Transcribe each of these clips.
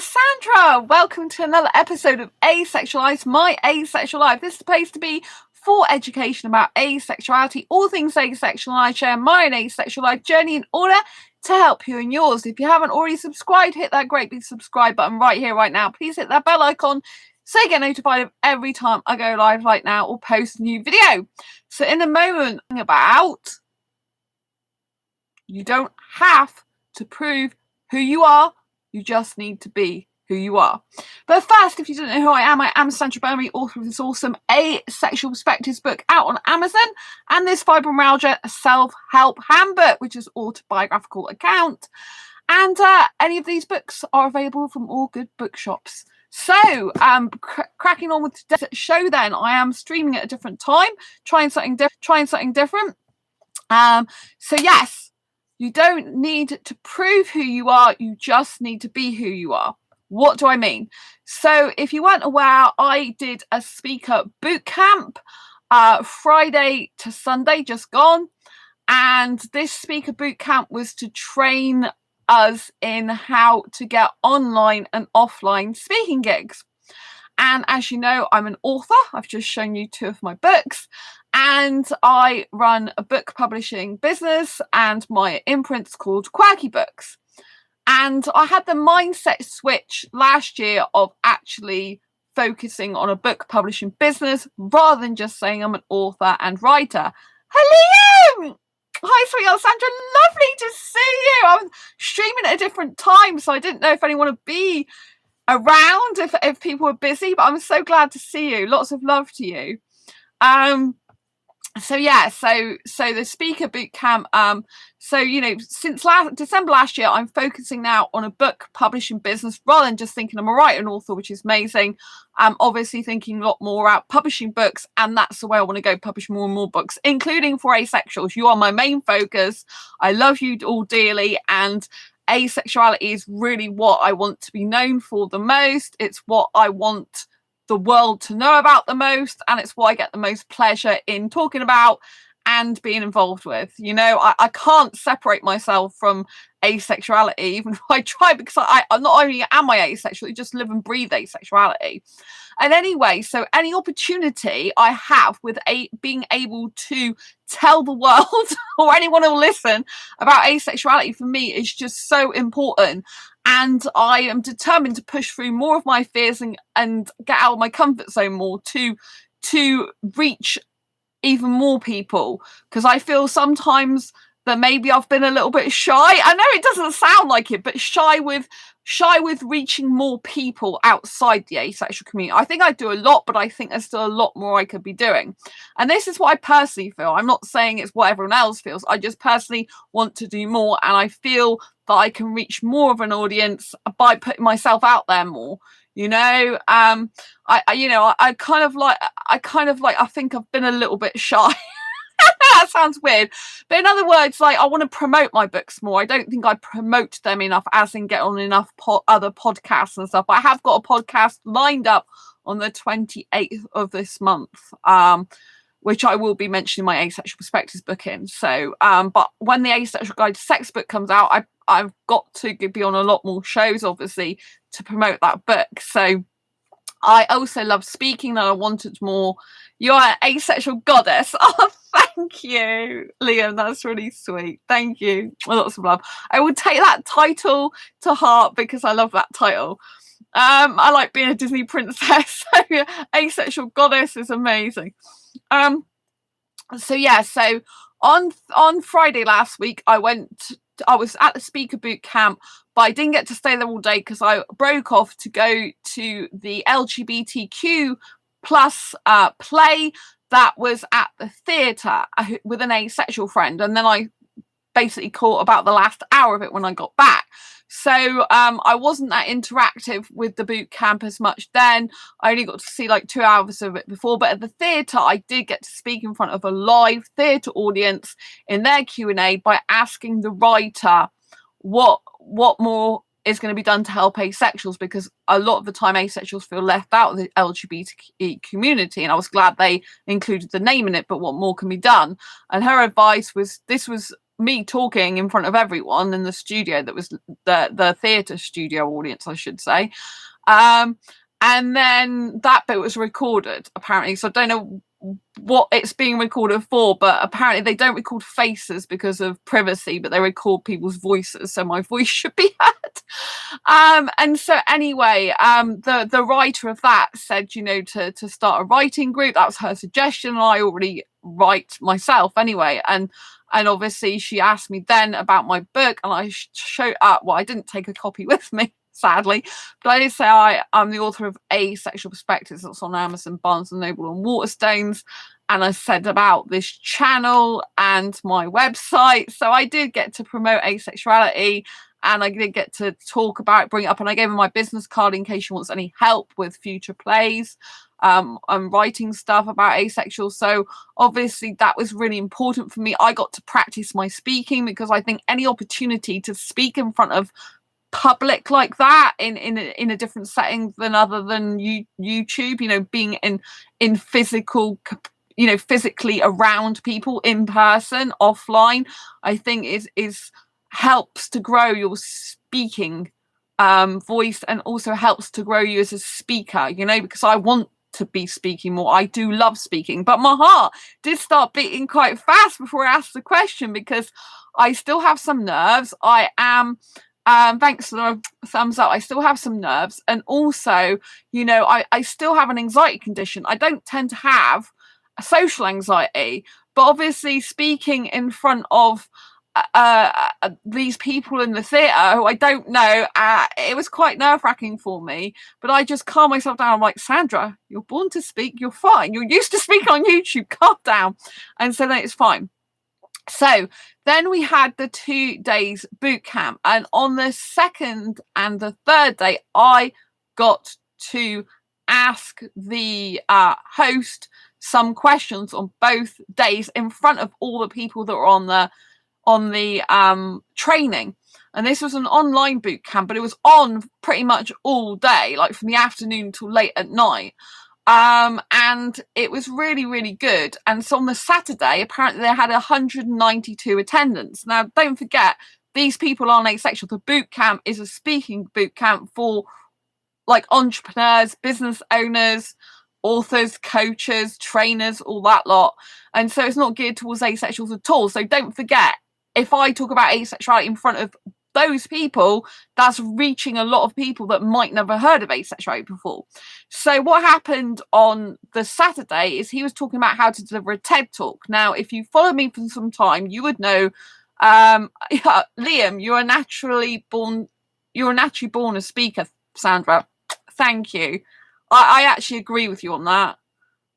Sandra. Welcome to another episode of Asexualise, my asexual life. This is the place to be for education about asexuality, all things asexual, and I share my own asexual life journey in order to help you in yours. If you haven't already subscribed, hit that great big subscribe button right here, right now. Please hit that bell icon so you get notified of every time I go live right now or post a new video. So in a moment, about you don't have to prove who you are. You just need to be who you are. But first, if you don't know who I am Sandra Burnley, author of this awesome Asexual Perspectives book out on Amazon, and this fibromyalgia self-help handbook, which is autobiographical account. And any of these books are available from all good bookshops. So, cracking on with today's show then, I am streaming at a different time, trying something different. So yes, you don't need to prove who you are, you just need to be who you are. What do I mean? So if you weren't aware, I did a speaker boot camp Friday to Sunday, just gone. And this speaker boot camp was to train us in how to get online and offline speaking gigs. And as you know, I'm an author. I've just shown you 2 of my books. And I run a book publishing business, and my imprint's called Quirky Books. And I had the mindset switch last year of actually focusing on a book publishing business rather than just saying I'm an author and writer. Hello! Hi, sweetheart Sandra. Lovely to see you. I was streaming at a different time, so I didn't know if anyone would be around, if people were busy, but I'm so glad to see you. Lots of love to you. So the speaker boot camp, since December last year, I'm focusing now on a book publishing business rather than just thinking I'm a writer and author, which is amazing. I'm obviously thinking a lot more about publishing books, and that's the way I want to go, publish more and more books, including for asexuals. You are my main focus. I love you all dearly, and asexuality is really what I want to be known for the most. It's what I want the world to know about the most, and it's what I get the most pleasure in talking about and being involved with. You know, I can't separate myself from asexuality, even if I try, because I'm not only am I asexual, I just live and breathe asexuality. And anyway, so any opportunity I have with being able to tell the world or anyone who'll listen about asexuality, for me, is just so important. And I am determined to push through more of my fears and get out of my comfort zone more to reach even more people, because I feel sometimes that maybe I've been a little bit shy. I know it doesn't sound like it, but shy with reaching more people outside the asexual community. I think I do a lot, but I think there's still a lot more I could be doing. And this is what I personally feel. I'm not saying it's what everyone else feels. I just personally want to do more, and I feel that I can reach more of an audience by putting myself out there more. You know, I think I've been a little bit shy. That sounds weird, but in other words, like, I want to promote my books more. I don't think I promote them enough, as in get on enough other podcasts and stuff. I have got a podcast lined up on the 28th of this month, which I will be mentioning my Asexual Perspectives book in. So, but when the Asexual Guide to Sex book comes out, I've got to be on a lot more shows, obviously, to promote that book. So I also love speaking, and I wanted more. You're an asexual goddess. Oh, thank you, Liam. That's really sweet. Thank you. Well, lots of love. I will take that title to heart because I love that title. I like being a Disney princess. So asexual goddess is amazing. So on Friday last week, I was at the speaker boot camp, but I didn't get to stay there all day because I broke off to go to the LGBTQ plus play that was at the theatre with an asexual friend, and then I basically caught about the last hour of it when I got back. So I wasn't that interactive with the boot camp as much then. I only got to see like 2 hours of it before, but at the theatre I did get to speak in front of a live theatre audience in their Q&A by asking the writer what more is going to be done to help asexuals, because a lot of the time asexuals feel left out of the LGBT community, and I was glad they included the name in it, but what more can be done? And her advice was, this was me talking in front of everyone in the studio, that was the theatre studio audience, I should say. And then that bit was recorded, apparently. So I don't know what it's being recorded for, but apparently they don't record faces because of privacy, but they record people's voices, so my voice should be heard. And so anyway, the writer of that said, you know, to start a writing group. That was her suggestion. I already write myself anyway, and obviously she asked me then about my book, and I showed up. Well, I didn't take a copy with me, sadly, but I did say I'm the author of Asexual Perspectives. That's on Amazon, Barnes and Noble, and Waterstones. And I said about this channel and my website. So I did get to promote Asexuality, and I did get to talk about it, bring it up, and I gave her my business card in case she wants any help with future plays. I'm writing stuff about asexual. So obviously that was really important for me. I got to practice my speaking, because I think any opportunity to speak in front of public like that in a different setting than other than YouTube, you know, being in physical, you know, physically around people in person, offline, I think is helps to grow your speaking voice, and also helps to grow you as a speaker, you know, because I want to be speaking more. I do love speaking, but my heart did start beating quite fast before I asked the question, because I still have some nerves. I am thanks for the thumbs up. I still have some nerves, and also, you know, I still have an anxiety condition. I don't tend to have a social anxiety, but obviously speaking in front of these people in the theatre who I don't know, it was quite nerve-wracking for me, but I just calm myself down. I'm like, Sandra, you're born to speak, you're fine, you're used to speaking on YouTube, calm down. And so then it's fine. So then we had the 2 days boot camp, and on the second and the third day I got to ask the host some questions on both days in front of all the people that were on the training. And this was an online boot camp, but it was on pretty much all day, like from the afternoon till late at night. And it was really, really good. And so on the Saturday, apparently they had 192 attendance. Now, don't forget, these people aren't asexual. The boot camp is a speaking boot camp for like entrepreneurs, business owners, authors, coaches, trainers, all that lot. And so it's not geared towards asexuals at all. So don't forget, if I talk about asexuality in front of those people, that's reaching a lot of people that might never heard of asexuality before. So what happened on the Saturday is he was talking about how to deliver a TED talk. Now, if you follow me for some time, you would know, Liam, you're naturally born a speaker, Sandra. Thank you. I actually agree with you on that.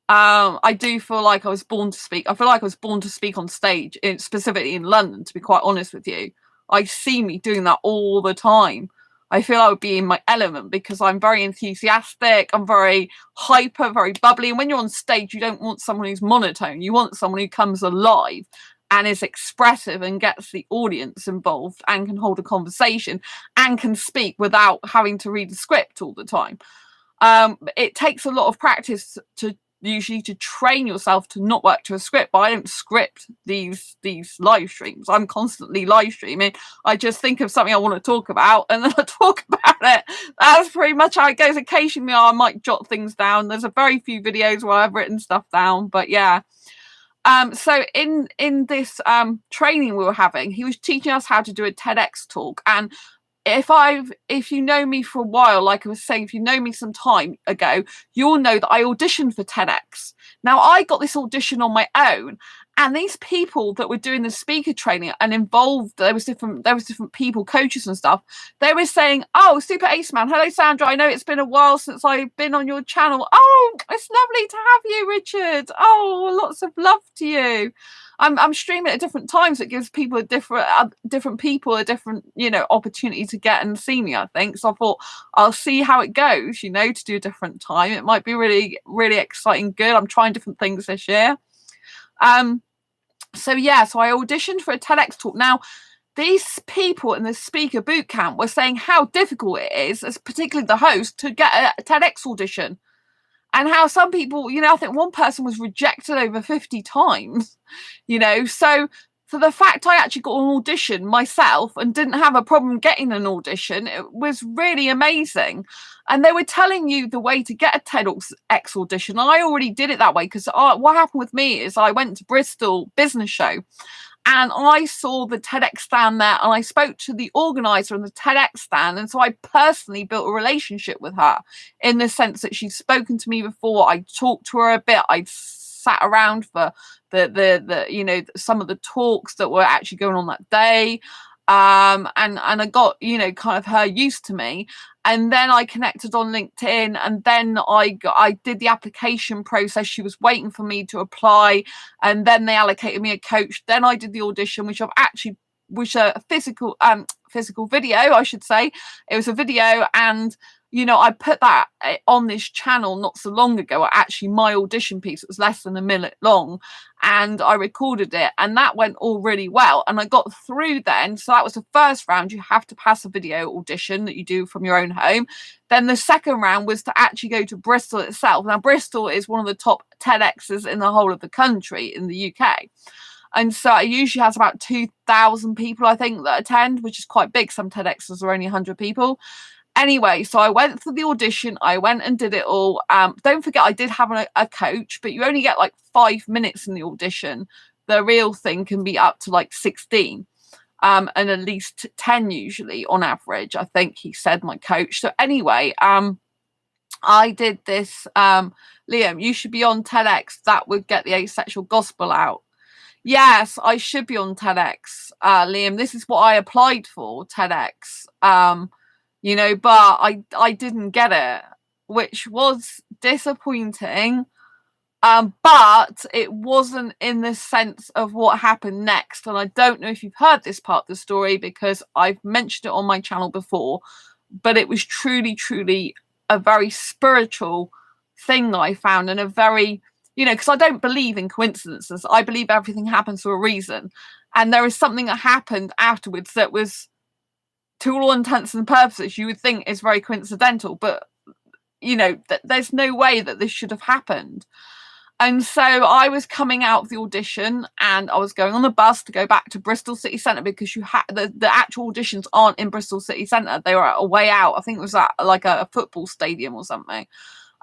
I do feel like I was born to speak. I feel like I was born to speak on stage, specifically in London, to be quite honest with you. I see me doing that all the time. I feel I would be in my element because I'm very enthusiastic. I'm very hyper, very bubbly. And when you're on stage, you don't want someone who's monotone. You want someone who comes alive and is expressive and gets the audience involved and can hold a conversation and can speak without having to read the script all the time. It takes a lot of practice to train yourself to not work to a script, but I don't script these live streams. I'm constantly live streaming. I just think of something I want to talk about and then I talk about it. That's pretty much how it goes. Occasionally I might jot things down. There's a very few videos where I've written stuff down, but yeah. So in this training we were having, he was teaching us how to do a TEDx talk. And if you know me for a while, like I was saying, if you know me some time ago, you'll know that I auditioned for TEDx. Now, I got this audition on my own, and these people that were doing the speaker training and involved, there was different people, coaches and stuff. They were saying, "Oh, Super Ace Man, hello Sandra. I know it's been a while since I've been on your channel. Oh, it's lovely to have you, Richard. Oh, lots of love to you." I'm streaming at different times. It gives people different people a different, you know, opportunity to get and see me, I think. So I thought I'll see how it goes, you know, to do a different time. It might be really, really exciting, good. I'm trying different things this year. So I auditioned for a TEDx talk. Now, these people in the speaker boot camp were saying how difficult it is, as particularly the host, to get a TEDx audition. And how some people, you know, I think one person was rejected over 50 times, you know. So So the fact I actually got an audition myself and didn't have a problem getting an audition, it was really amazing. And they were telling you the way to get a TEDx audition. I already did it that way because what happened with me is I went to Bristol Business Show and I saw the TEDx stand there and I spoke to the organizer of the TEDx stand. And so I personally built a relationship with her in the sense that she'd spoken to me before. I talked to her a bit. I'd sat around for the you know, some of the talks that were actually going on that day. And I got, you know, kind of her used to me. And then I connected on LinkedIn, and then I did the application process. She was waiting for me to apply, and then they allocated me a coach. Then I did the audition, which a physical video, I should say. It was a video, and you know, I put that on this channel not so long ago. Actually, my audition piece, it was less than a minute long, and I recorded it, and that went all really well. And I got through then. So that was the first round. You have to pass a video audition that you do from your own home. Then the second round was to actually go to Bristol itself. Now, Bristol is one of the top TEDx's in the whole of the country in the UK. And so it usually has about 2,000 people, I think, that attend, which is quite big. Some TEDx's are only 100 people. Anyway, so I went for the audition. I went and did it all. Don't forget, I did have a coach, but you only get like 5 minutes in the audition. The real thing can be up to like 16, and at least 10 usually on average, I think he said, my coach. So anyway, I did this. Liam, you should be on TEDx. That would get the asexual gospel out. Yes, I should be on TEDx, Liam. This is what I applied for, TEDx. You know, but I didn't get it, which was disappointing. But it wasn't in the sense of what happened next. And I don't know if you've heard this part of the story because I've mentioned it on my channel before, but it was truly, truly a very spiritual thing that I found, and a very, you know, because I don't believe in coincidences. I believe everything happens for a reason. And there is something that happened afterwards that was, to all intents and purposes, you would think is very coincidental, but you know, there's no way that this should have happened. And so I was coming out of the audition and I was going on the bus to go back to Bristol City Centre, because you had the actual auditions aren't in Bristol City Centre. They were a way out. I think it was at like a football stadium or something.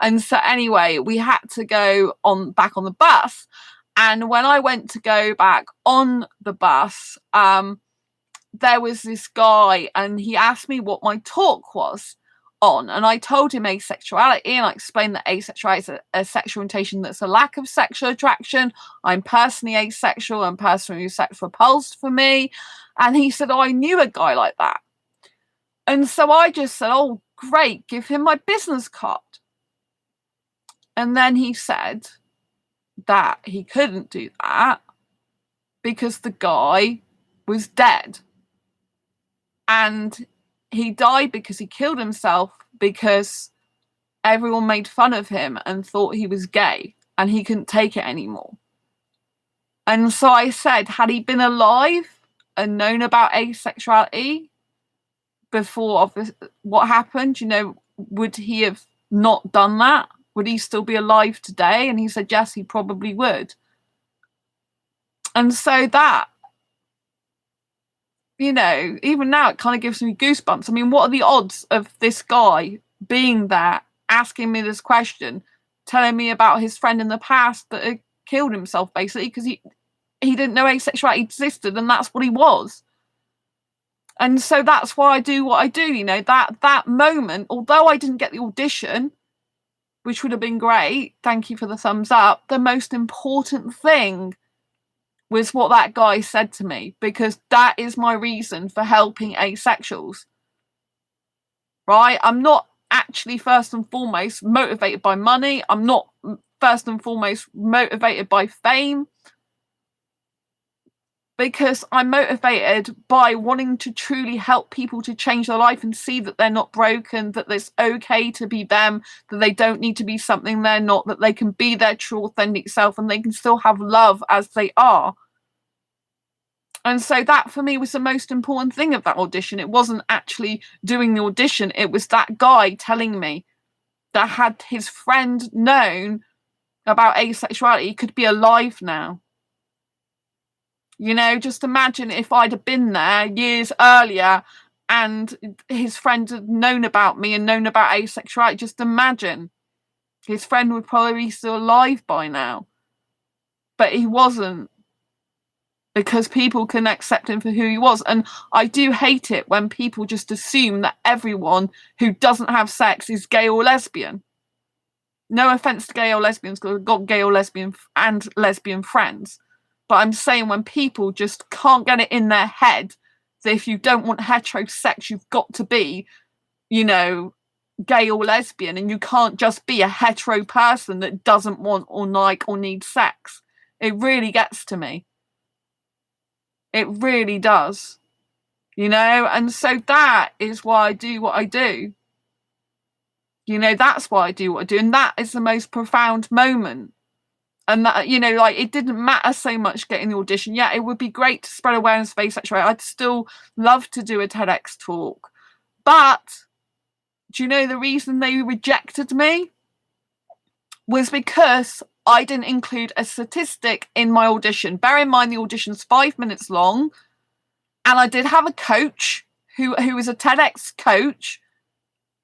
And so anyway, we had to go back on the bus. And when I went to go back on the bus, there was this guy and he asked me what my talk was on, and I told him asexuality, and I explained that asexuality is a sexual orientation that's a lack of sexual attraction. I'm personally asexual and personally sexual repulsed for me. And he said, oh, I knew a guy like that. And so I just said, oh, great, give him my business card. And then he said that he couldn't do that because the guy was dead. And he died because he killed himself because everyone made fun of him and thought he was gay and he couldn't take it anymore. And so I said, had he been alive and known about asexuality before what happened, you know, would he have not done that? Would he still be alive today? And he said, yes, he probably would. And so that, you know, even now it kind of gives me goosebumps. I mean, what are the odds of this guy being there, asking me this question, telling me about his friend in the past that had killed himself, basically, because he didn't know asexuality existed, and that's what he was. And so that's why I do what I do, you know, that moment, although I didn't get the audition, which would have been great, thank you for the thumbs up, the most important thing was what that guy said to me, because that is my reason for helping asexuals, right? I'm not actually first and foremost motivated by money. I'm not first and foremost motivated by fame, because I'm motivated by wanting to truly help people to change their life and see that they're not broken, that it's okay to be them, that they don't need to be something they're not, that they can be their true authentic self and they can still have love as they are. And so that for me was the most important thing of that audition. It wasn't actually doing the audition. It was that guy telling me that had his friend known about asexuality, he could be alive now. You know, just imagine if I'd have been there years earlier and his friend had known about me and known about asexuality. Just imagine. His friend would probably be still alive by now. But he wasn't, because people can accept him for who he was. And I do hate it when people just assume that everyone who doesn't have sex is gay or lesbian. No offense to gay or lesbians, because I've got gay or lesbian and lesbian friends. But I'm saying when people just can't get it in their head that if you don't want heterosex, you've got to be, you know, gay or lesbian, and you can't just be a hetero person that doesn't want or like or need sex. It really gets to me. It really does. You know, and so that is why I do what I do. You know, that's why I do what I do. And that is the most profound moment. And that, you know, like, it didn't matter so much getting the audition. Yeah, it would be great to spread awareness of asexuality. I'd still love to do a TEDx talk. But do you know the reason they rejected me? Was because I didn't include a statistic in my audition. Bear in mind, the audition's 5 minutes long. And I did have a coach who was a TEDx coach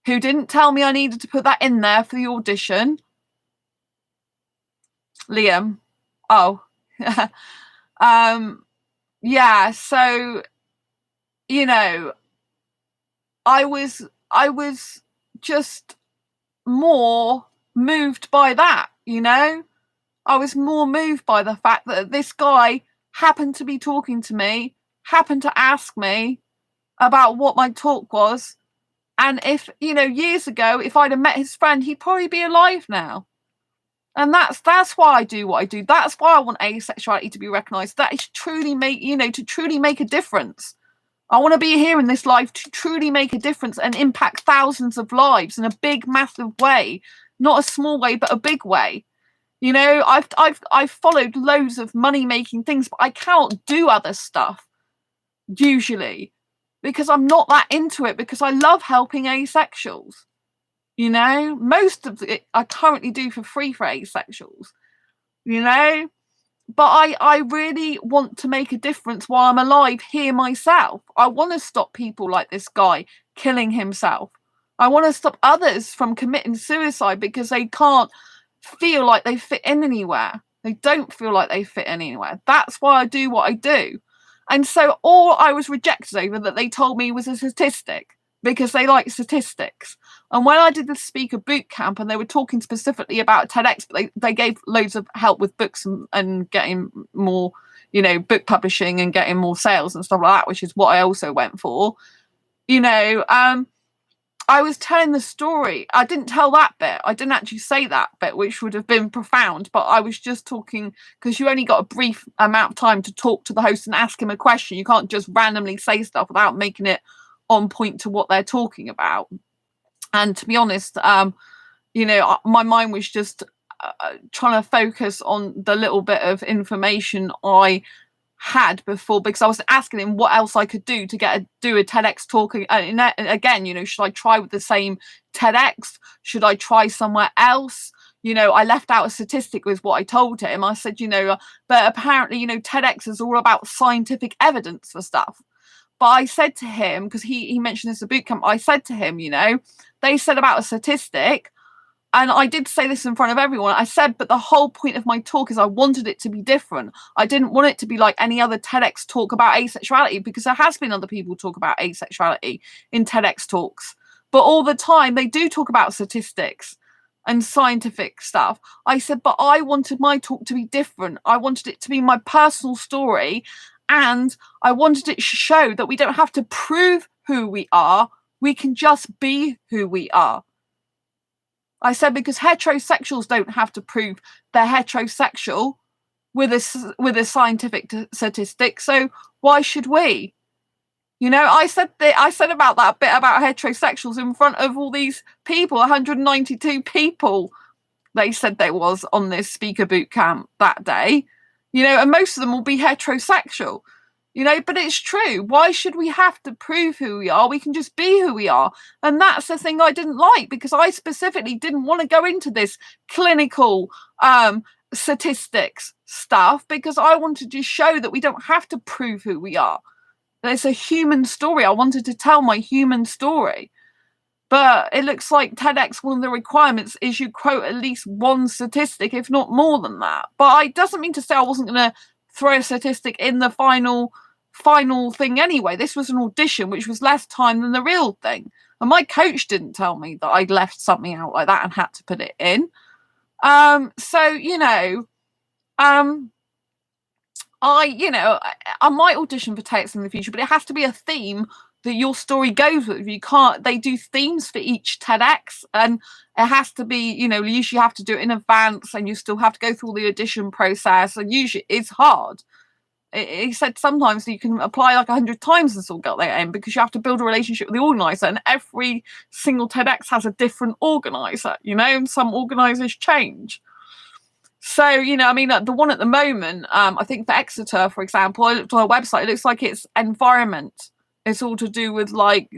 who didn't tell me I needed to put that in there for the audition. Liam. Oh. Yeah, so, you know, I was just more moved by that, you know? I was more moved by the fact that this guy happened to be talking to me, happened to ask me about what my talk was. And if, you know, years ago, if I'd have met his friend, he'd probably be alive now. And that's why I do what I do. That's why I want asexuality to be recognised. That is truly to truly make a difference. I want to be here in this life to truly make a difference and impact thousands of lives in a big, massive way. Not a small way, but a big way. You know, I've followed loads of money-making things, but I can't do other stuff, usually, because I'm not that into it, because I love helping asexuals. You know, most of it I currently do for free for asexuals, you know, but I really want to make a difference while I'm alive here myself. I want to stop people like this guy killing himself. I want to stop others from committing suicide because they can't feel like they fit in anywhere. They don't feel like they fit in anywhere. That's why I do what I do. And so all I was rejected over that they told me was a statistic, because they like statistics. And when I did the speaker boot camp and they were talking specifically about TEDx, but they gave loads of help with books and getting more, you know, book publishing and getting more sales and stuff like that, which is what I also went for. You know, I was telling the story. I didn't tell that bit. I didn't actually say that bit, which would have been profound. But I was just talking, because you only got a brief amount of time to talk to the host and ask him a question. You can't just randomly say stuff without making it on point to what they're talking about. And to be honest, you know, my mind was just trying to focus on the little bit of information I had before, because I was asking him what else I could do to do a TEDx talk. And again, you know, should I try with the same TEDx? Should I try somewhere else? You know, I left out a statistic with what I told him. I said, you know, but apparently, you know, TEDx is all about scientific evidence for stuff. But I said to him, because he mentioned this at boot camp, I said to him, you know, they said about a statistic, and I did say this in front of everyone. I said, but the whole point of my talk is I wanted it to be different. I didn't want it to be like any other TEDx talk about asexuality, because there has been other people talk about asexuality in TEDx talks. But all the time, they do talk about statistics and scientific stuff. I said, but I wanted my talk to be different. I wanted it to be my personal story. And I wanted it to show that we don't have to prove who we are. We can just be who we are. I said, because heterosexuals don't have to prove they're heterosexual with a scientific statistic. So why should we? You know, I said about that bit about heterosexuals in front of all these people, 192 people. They said there was on this speaker boot camp that day. You know, and most of them will be heterosexual, you know, but it's true. Why should we have to prove who we are? We can just be who we are. And that's the thing I didn't like, because I specifically didn't want to go into this clinical statistics stuff because I wanted to show that we don't have to prove who we are. There's a human story. I wanted to tell my human story. But it looks like TEDx, one of the requirements is you quote at least one statistic, if not more than that. But it doesn't mean to say I wasn't going to throw a statistic in the final thing anyway. This was an audition, which was less time than the real thing. And my coach didn't tell me that I'd left something out like that and had to put it in. So, I might audition for TEDx in the future, but it has to be a theme that your story goes with. You can't, they do themes for each TEDx, and it has to be, you usually have to do it in advance, and you still have to go through all the audition process, and usually it's hard. He said sometimes you can apply like 100 times and still get there in, because you have to build a relationship with the organizer, and every single TEDx has a different organizer, and some organizers change. So, the one at the moment, I think for Exeter, for example, I looked on our website, it looks like it's environment. It's all to do with like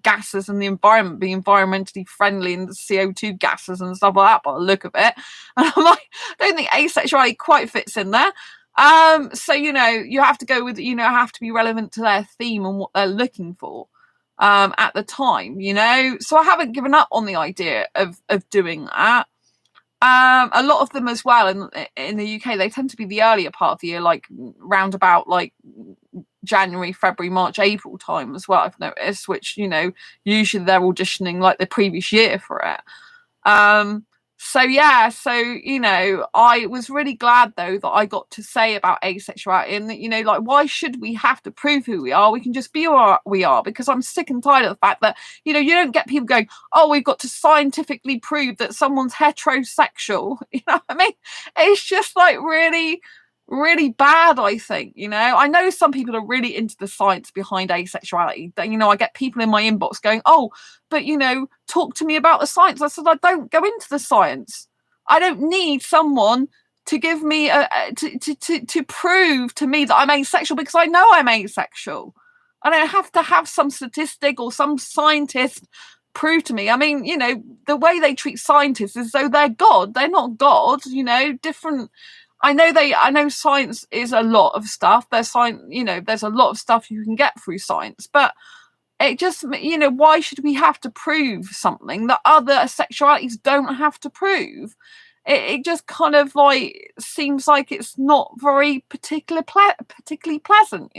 gases and the environment, being environmentally friendly, and the CO2 gases and stuff like that by the look of it. And I'm like, I don't think asexuality quite fits in there. So, you have to go with, have to be relevant to their theme and what they're looking for at the time, So I haven't given up on the idea of doing that. A lot of them as well in the UK, they tend to be the earlier part of the year, like round about like January, February, March, April time as well, I've noticed, which, usually they're auditioning like the previous year for it. So I was really glad though that I got to say about asexuality, and that, like, why should we have to prove who we are? We can just be who we are, because I'm sick and tired of the fact that, you don't get people going, oh, we've got to scientifically prove that someone's heterosexual. You know what I mean? It's just like really, really bad, I think. I know some people are really into the science behind asexuality. I get people in my inbox going, oh, but talk to me about the science. I said, I don't go into the science. I don't need someone to give me to prove to me that I'm asexual, because I know I'm asexual. I don't have to have some statistic or some scientist prove to me. I mean, the way they treat scientists is as though they're God. They're not God. Different. I know science is a lot of stuff. There's there's a lot of stuff you can get through science, but it just, why should we have to prove something that other sexualities don't have to prove? It just kind of like seems like it's not very particularly pleasant,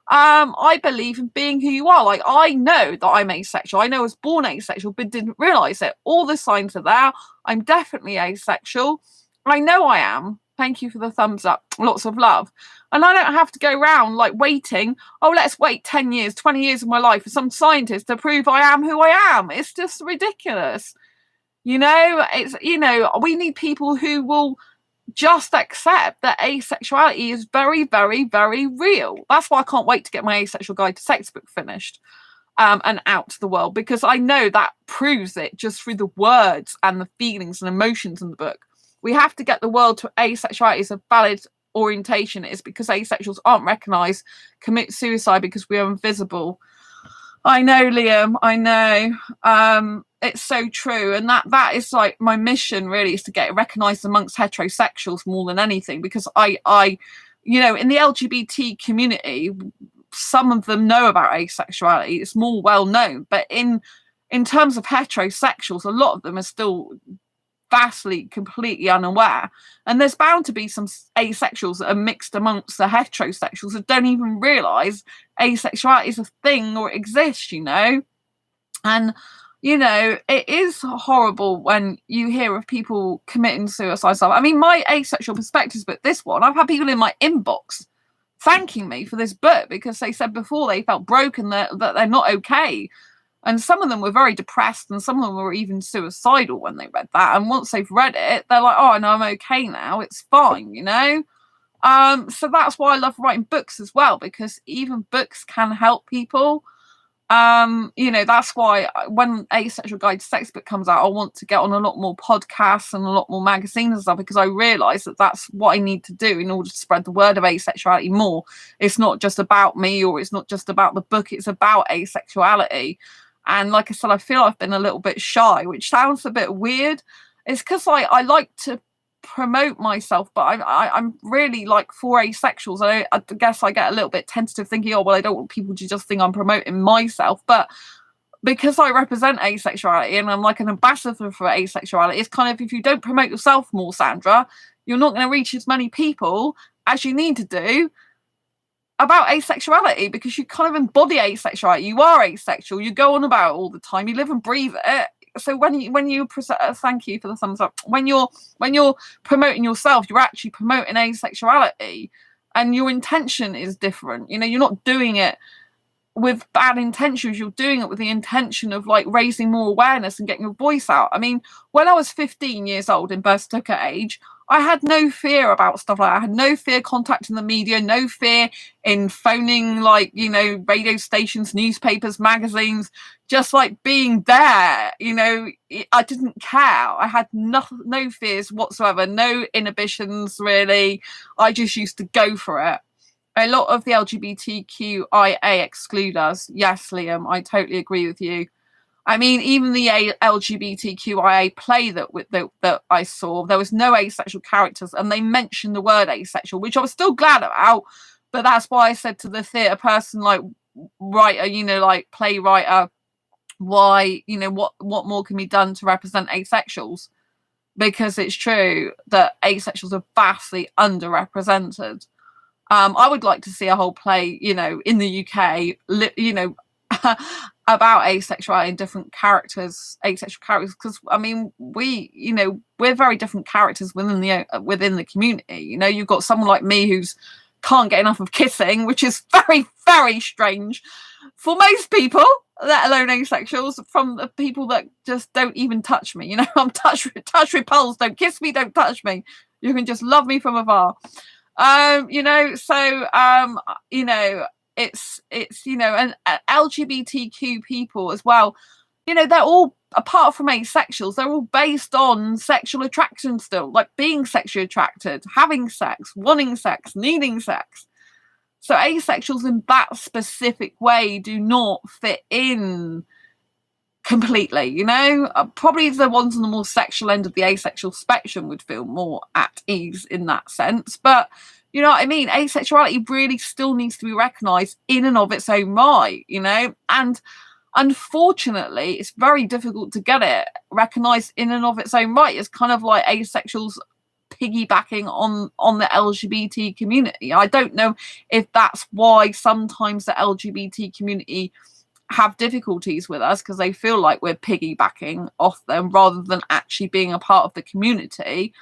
I believe in being who you are. Like, I know that I'm asexual. I know I was born asexual, but didn't realize it. All the signs are there. I'm definitely asexual. I know I am. Thank you for the thumbs up. Lots of love. And I don't have to go around like waiting. Oh, let's wait 10 years, 20 years of my life for some scientist to prove I am who I am. It's just ridiculous. It's, we need people who will just accept that asexuality is very, very, very real. That's why I can't wait to get my Asexual Guide to Sex book finished and out to the world, because I know that proves it just through the words and the feelings and emotions in the book. We have to get the world to asexuality as a valid orientation. It's because asexuals aren't recognised, commit suicide because we are invisible. I know, Liam, I know. It's so true. And that is like my mission really, is to get it recognised amongst heterosexuals more than anything, because I in the LGBT community, some of them know about asexuality. It's more well known. But in terms of heterosexuals, a lot of them are still vastly completely unaware, and there's bound to be some asexuals that are mixed amongst the heterosexuals that don't even realize asexuality is a thing or exists, and it is horrible when you hear of people committing suicide. I mean, my asexual perspectives, but this one, I've had people in my inbox thanking me for this book because they said before they felt broken, that they're not okay. And some of them were very depressed, and some of them were even suicidal when they read that. And once they've read it, they're like, oh, no, I'm okay now. It's fine, So that's why I love writing books as well, because even books can help people. That's why when Asexual Guide to Sex book comes out, I want to get on a lot more podcasts and a lot more magazines and stuff, because I realise that that's what I need to do in order to spread the word of asexuality more. It's not just about me, or it's not just about the book. It's about asexuality. And like I said, I feel I've been a little bit shy, which sounds a bit weird. It's because I like to promote myself, but I'm really like for asexuals. I guess I get a little bit tentative thinking, oh well, I don't want people to just think I'm promoting myself, but because I represent asexuality and I'm like an ambassador for asexuality, it's kind of, if you don't promote yourself more, Sandra, you're not going to reach as many people as you need to do about asexuality, because you kind of embody asexuality. You are asexual. You go on about it all the time. You live and breathe it. So when you thank you for the thumbs up. When you're promoting yourself, you're actually promoting asexuality, and your intention is different. You know, you're not doing it with bad intentions. You're doing it with the intention of like raising more awareness and getting your voice out. I mean, when I was 15 years old in birth certificate age, I had no fear about stuff like that. I had no fear contacting the media, no fear in phoning, like, you know, radio stations, newspapers, magazines, just like being there. You know, I didn't care. I had no fears whatsoever, no inhibitions really. I just used to go for it. A lot of the LGBTQIA exclude us. Yes, Liam, I totally agree with you. I mean, even the LGBTQIA play that I saw, there was no asexual characters, and they mentioned the word asexual, which I was still glad about. But that's why I said to the theatre person, like writer, you know, like playwright, why, you know, what more can be done to represent asexuals? Because it's true that asexuals are vastly underrepresented. I would like to see a whole play, you know, in the UK, you know, about asexuality and different characters, asexual characters, because I mean, we're very different characters within the community. You know, you've got someone like me who's can't get enough of kissing, which is very, very strange for most people, let alone asexuals, from the people that just don't even touch me. You know, I'm touch repulsed. Don't kiss me, don't touch me. You can just love me from afar. You know, so you know, it's you know, and LGBTQ people as well, you know, they're all, apart from asexuals, they're all based on sexual attraction still, like being sexually attracted, having sex, wanting sex, needing sex. So asexuals in that specific way do not fit in completely, you know. Probably the ones on the more sexual end of the asexual spectrum would feel more at ease in that sense, but you know what I mean, asexuality really still needs to be recognized in and of its own right, you know, and unfortunately it's very difficult to get it recognized in and of its own right. It's kind of like asexuals piggybacking on the LGBT community. I don't know if that's why sometimes the LGBT community have difficulties with us, because they feel like we're piggybacking off them rather than actually being a part of the community.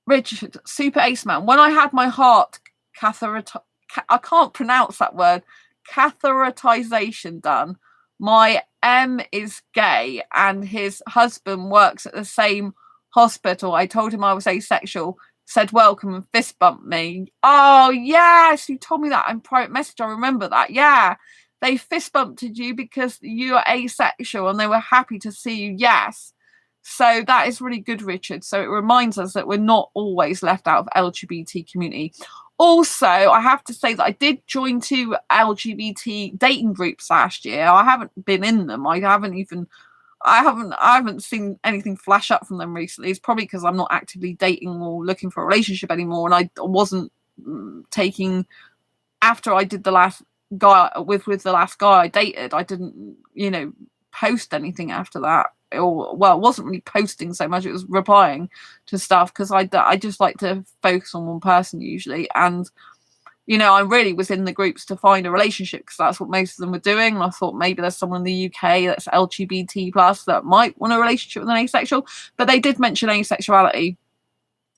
Richard, Super Ace Man, when I had my heart I can't pronounce that word, catheterization done, my M is gay and his husband works at the same hospital. I told him I was asexual, said welcome and fist bumped me. Oh yes, you told me that in private message. I remember that. Yeah, they fist bumped you because you're asexual and they were happy to see you. Yes, so that is really good, Richard. So it reminds us that we're not always left out of LGBT community. Also, I have to say that I did join 2 LGBT dating groups last year. I haven't been in them. I haven't seen anything flash up from them recently. It's probably because I'm not actively dating or looking for a relationship anymore, and I wasn't taking, after I did the last guy with the last guy I dated, I didn't, you know, post anything after that. Or, well, it wasn't really posting so much, it was replying to stuff, because I just like to focus on one person usually. And you know, I really was in the groups to find a relationship, because that's what most of them were doing. And I thought maybe there's someone in the UK that's LGBT plus that might want a relationship with an asexual. But they did mention asexuality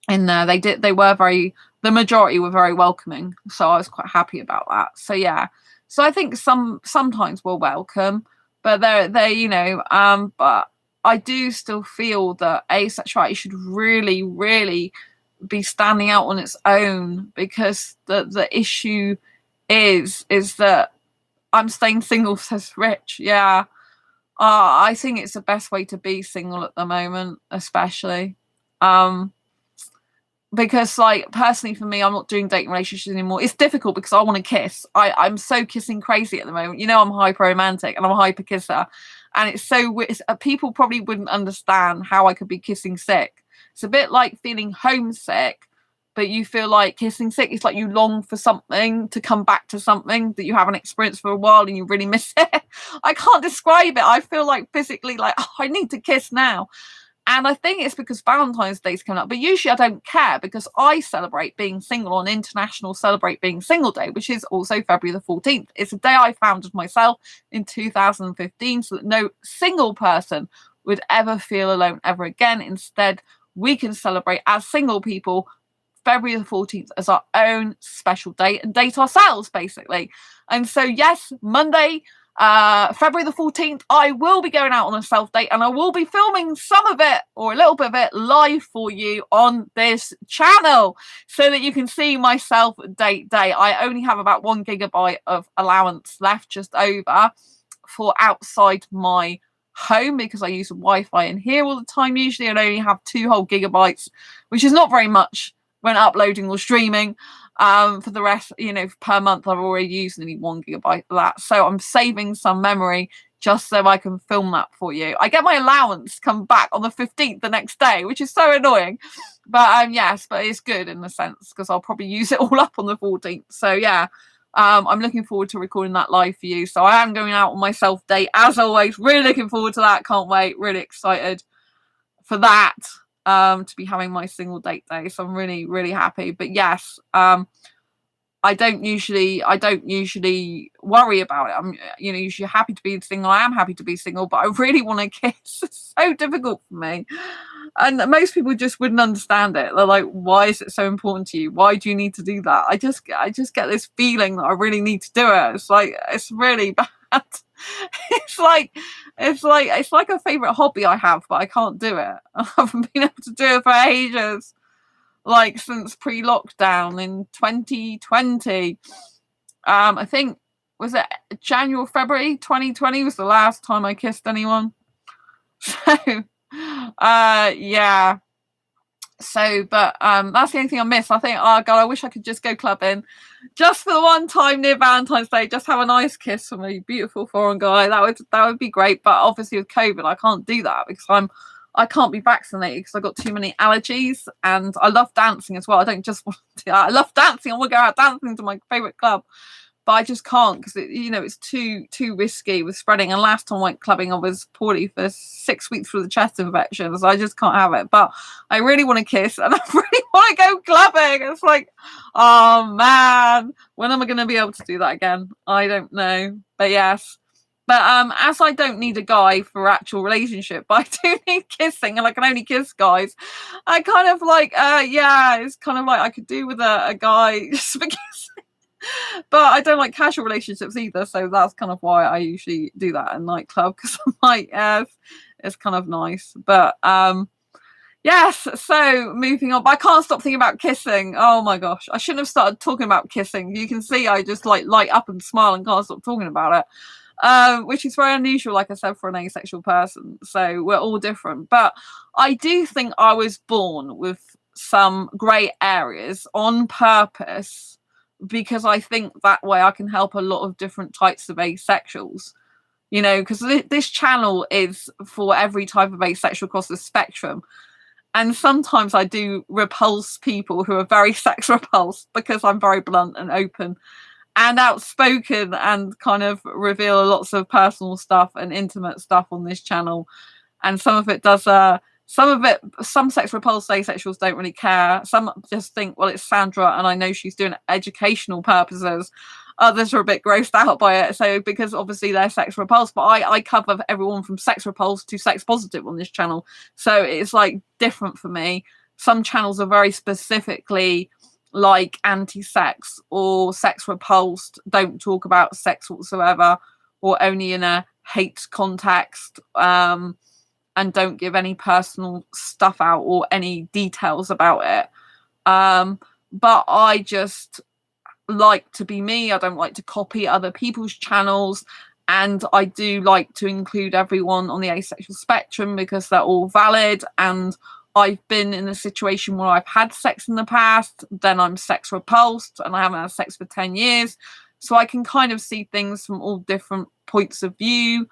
in there. They were the majority were very welcoming. So I was quite happy about that. So yeah. So I think sometimes we're welcome, but they're you know, but I do still feel that asexuality should really, really be standing out on its own, because the issue is that I'm staying single, says Rich. Yeah, I think it's the best way to be single at the moment, especially because, like, personally for me, I'm not doing dating relationships anymore. It's difficult because I want to kiss. I'm so kissing crazy at the moment. You know, I'm hyper romantic and I'm a hyper kisser, And it's so weird. People probably wouldn't understand how I could be kissing sick. It's a bit like feeling homesick, but you feel like kissing sick. It's like you long for something to come back to something that you haven't experienced for a while and you really miss it. I can't describe it. I feel like physically like, oh, I need to kiss now. And I think it's because Valentine's Day's coming up. But usually I don't care because I celebrate being single on International Celebrate Being Single Day, which is also February the 14th. It's a day I founded myself in 2015 so that no single person would ever feel alone ever again. Instead, we can celebrate as single people February the 14th as our own special day and date ourselves, basically. And so, yes, Monday, February the 14th, I will be going out on a self date and I will be filming some of it or a little bit of it live for you on this channel so that you can see my self date day. I only have about 1 gigabyte of allowance left, just over, for outside my home because I use Wi-Fi in here all the time. Usually I only have 2 whole gigabytes, which is not very much when uploading or streaming. For the rest, per month I've already used nearly 1 gigabyte of that, so I'm saving some memory just so I can film that for you. I get my allowance come back on the 15th the next day, which is so annoying, but yes, but it's good in a sense because I'll probably use it all up on the 14th. So yeah, I'm looking forward to recording that live for you. So I am going out on my self date as always, really looking forward to that, can't wait, really excited for that. To be having my single date day, so I'm really, really happy. But yes, I don't usually worry about it. I'm usually happy to be single. I am happy to be single, but I really want to kiss. It's so difficult for me, and most people just wouldn't understand it. They're like, why is it so important to you? Why do you need to do that? I just get this feeling that I really need to do it. It's like, it's really bad. It's like a favorite hobby I have, but I can't do it. I haven't been able to do it for ages, like since pre-lockdown in 2020. I think, was it January or February 2020 was the last time I kissed anyone. So yeah. So, but that's the only thing I miss. I think, oh god, I wish I could just go clubbing just for the one time near Valentine's Day, just have a nice kiss from a beautiful foreign guy. That would be great. But obviously with COVID, I can't do that because I can't be vaccinated because I've got too many allergies, and I love dancing as well. I don't just want to do that. I love dancing. I want to go out dancing to my favorite club, but I just can't because it's too risky with spreading. And last time I went clubbing, I was poorly for 6 weeks with a chest infection, so I just can't have it. But I really want to kiss, and I really want to go clubbing. It's like, oh man, when am I going to be able to do that again? I don't know. But yes. But as I don't need a guy for actual relationship, but I do need kissing, and I can only kiss guys. I kind of like, it's kind of like I could do with a guy just for kissing. But I don't like casual relationships either, so that's kind of why I usually do that at a nightclub, because I'm like, it's kind of nice. But yes, so moving on. But I can't stop thinking about kissing. Oh my gosh, I shouldn't have started talking about kissing. You can see I just like light up and smile and can't stop talking about it, which is very unusual, like I said, for an asexual person. So we're all different. But I do think I was born with some grey areas on purpose, because I think that way I can help a lot of different types of asexuals, because this channel is for every type of asexual across the spectrum. And sometimes I do repulse people who are very sex repulsed because I'm very blunt and open and outspoken and kind of reveal lots of personal stuff and intimate stuff on this channel. And some of it does some sex repulsed asexuals don't really care. Some just think, well, it's Sandra and I know she's doing educational purposes. Others are a bit grossed out by it, so because obviously they're sex repulsed. But I cover everyone from sex repulsed to sex positive on this channel, so it's like different for me. Some channels are very specifically like anti-sex or sex repulsed, don't talk about sex whatsoever, or only in a hate context, and don't give any personal stuff out or any details about it. But I just like to be me. I don't like to copy other people's channels, and I do like to include everyone on the asexual spectrum because they're all valid. And I've been in a situation where I've had sex in the past, then I'm sex repulsed, and I haven't had sex for 10 years. So I can kind of see things from all different points of view.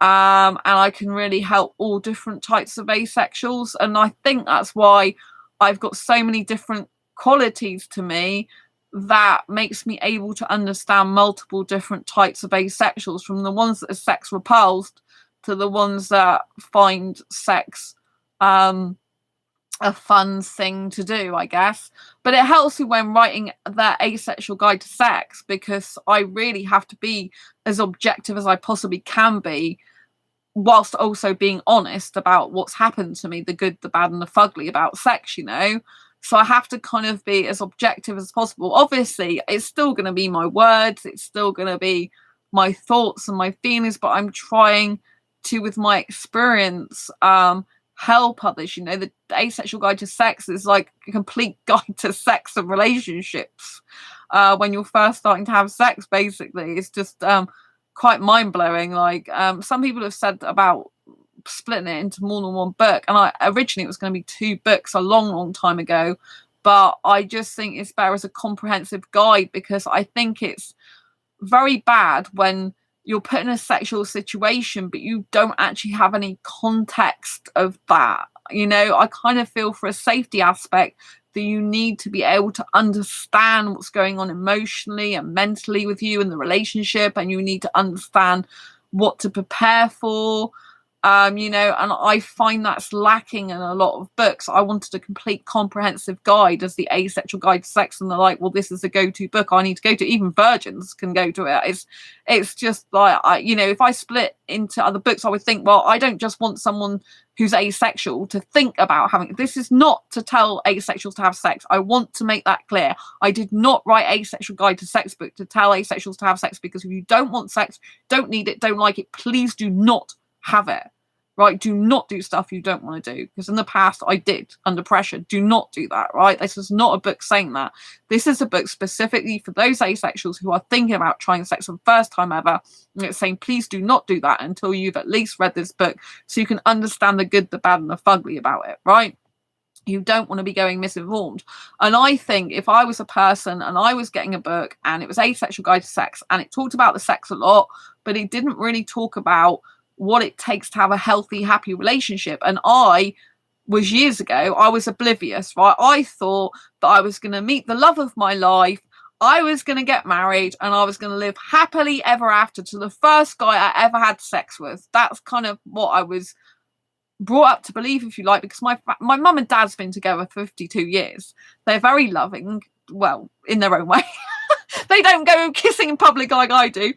and I can really help all different types of asexuals. And I think that's why I've got so many different qualities to me that makes me able to understand multiple different types of asexuals, from the ones that are sex repulsed to the ones that find sex a fun thing to do, I guess. But it helps me when writing the Asexual Guide to Sex, because I really have to be as objective as I possibly can be, whilst also being honest about what's happened to me, the good, the bad, and the fugly about sex, you know. So I have to kind of be as objective as possible. Obviously, it's still going to be my words, it's still going to be my thoughts and my feelings, but I'm trying to, with my experience, help others. You know, the Asexual Guide to Sex is like a complete guide to sex and relationships. When you're first starting to have sex, basically, it's just quite mind-blowing. Like, some people have said about splitting it into more than one book, and originally it was going to be 2 books a long time ago, but I just think it's better as a comprehensive guide, because I think it's very bad when you're put in a sexual situation but you don't actually have any context of that. You know, I kind of feel, for a safety aspect, that you need to be able to understand what's going on emotionally and mentally with you in the relationship, and you need to understand what to prepare for. You know, and I find that's lacking in a lot of books. I wanted a complete comprehensive guide as the Asexual Guide to Sex, and they're like, well, this is a go-to book I need to go to. Even virgins can go to it. It's just like, you know, if I split into other books, I would think, well, I don't just want someone who's asexual to think about having, this is not to tell asexuals to have sex. I want to make that clear. I did not write Asexual Guide to Sex book to tell asexuals to have sex, because if you don't want sex, don't need it, don't like it, please do not have it. Right? Do not do stuff you don't want to do, because in the past I did under pressure. Do not do that, right? This is not a book saying that. This is a book specifically for those asexuals who are thinking about trying sex for the first time ever. And it's saying, please do not do that until you've at least read this book, so you can understand the good, the bad, and the fugly about it, right? You don't want to be going misinformed. And I think if I was a person and I was getting a book and it was Asexual Guide to Sex, and it talked about the sex a lot, but it didn't really talk about what it takes to have a healthy, happy relationship. And I was, years ago, I was oblivious, right? I thought that I was going to meet the love of my life, I was going to get married, and I was going to live happily ever after to the first guy I ever had sex with. That's kind of what I was brought up to believe, if you like, because my mum and dad's been together for 52 years. They're very loving, well, in their own way. They don't go kissing in public like I do.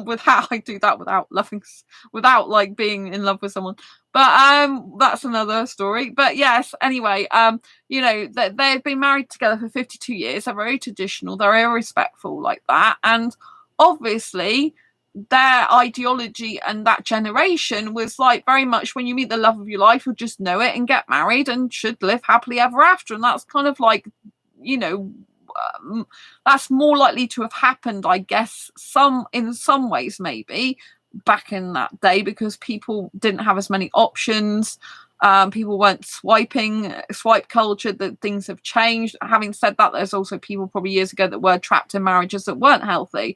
With how I do that without loving, without like being in love with someone. But that's another story. But yes, anyway, you know, they've been married together for 52 years. They're very traditional. They're very respectful like that. And obviously, their ideology and that generation was like very much, when you meet the love of your life, you'll just know it and get married and should live happily ever after. And that's kind of like, you know, that's more likely to have happened, I guess, in some ways, maybe back in that day, because people didn't have as many options. People weren't swipe culture, that things have changed. Having said that, there's also people probably years ago that were trapped in marriages that weren't healthy.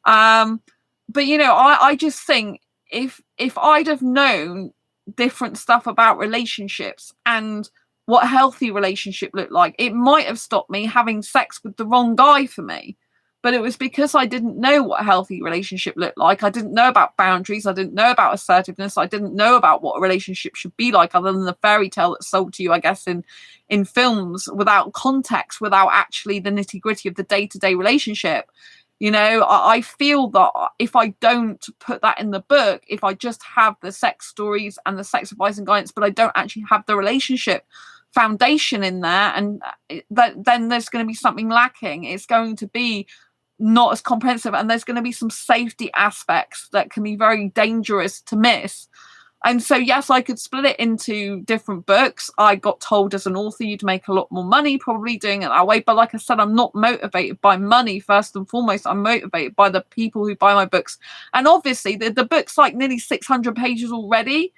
But you know, I just think if I'd have known different stuff about relationships and what a healthy relationship looked like, it might have stopped me having sex with the wrong guy for me. But it was because I didn't know what a healthy relationship looked like. I didn't know about boundaries. I didn't know about assertiveness. I didn't know about what a relationship should be like, other than the fairy tale that's sold to you, I guess, in films, without context, without actually the nitty-gritty of the day-to-day relationship. You know, I feel that if I don't put that in the book, if I just have the sex stories and the sex advice and guidance, but I don't actually have the relationship foundation in there, and then there's going to be something lacking. It's going to be not as comprehensive, and there's going to be some safety aspects that can be very dangerous to miss. And so, yes, I could split it into different books. I got told as an author you'd make a lot more money probably doing it that way. But like I said, I'm not motivated by money first and foremost. I'm motivated by the people who buy my books. And obviously, the book's like nearly 600 pages already.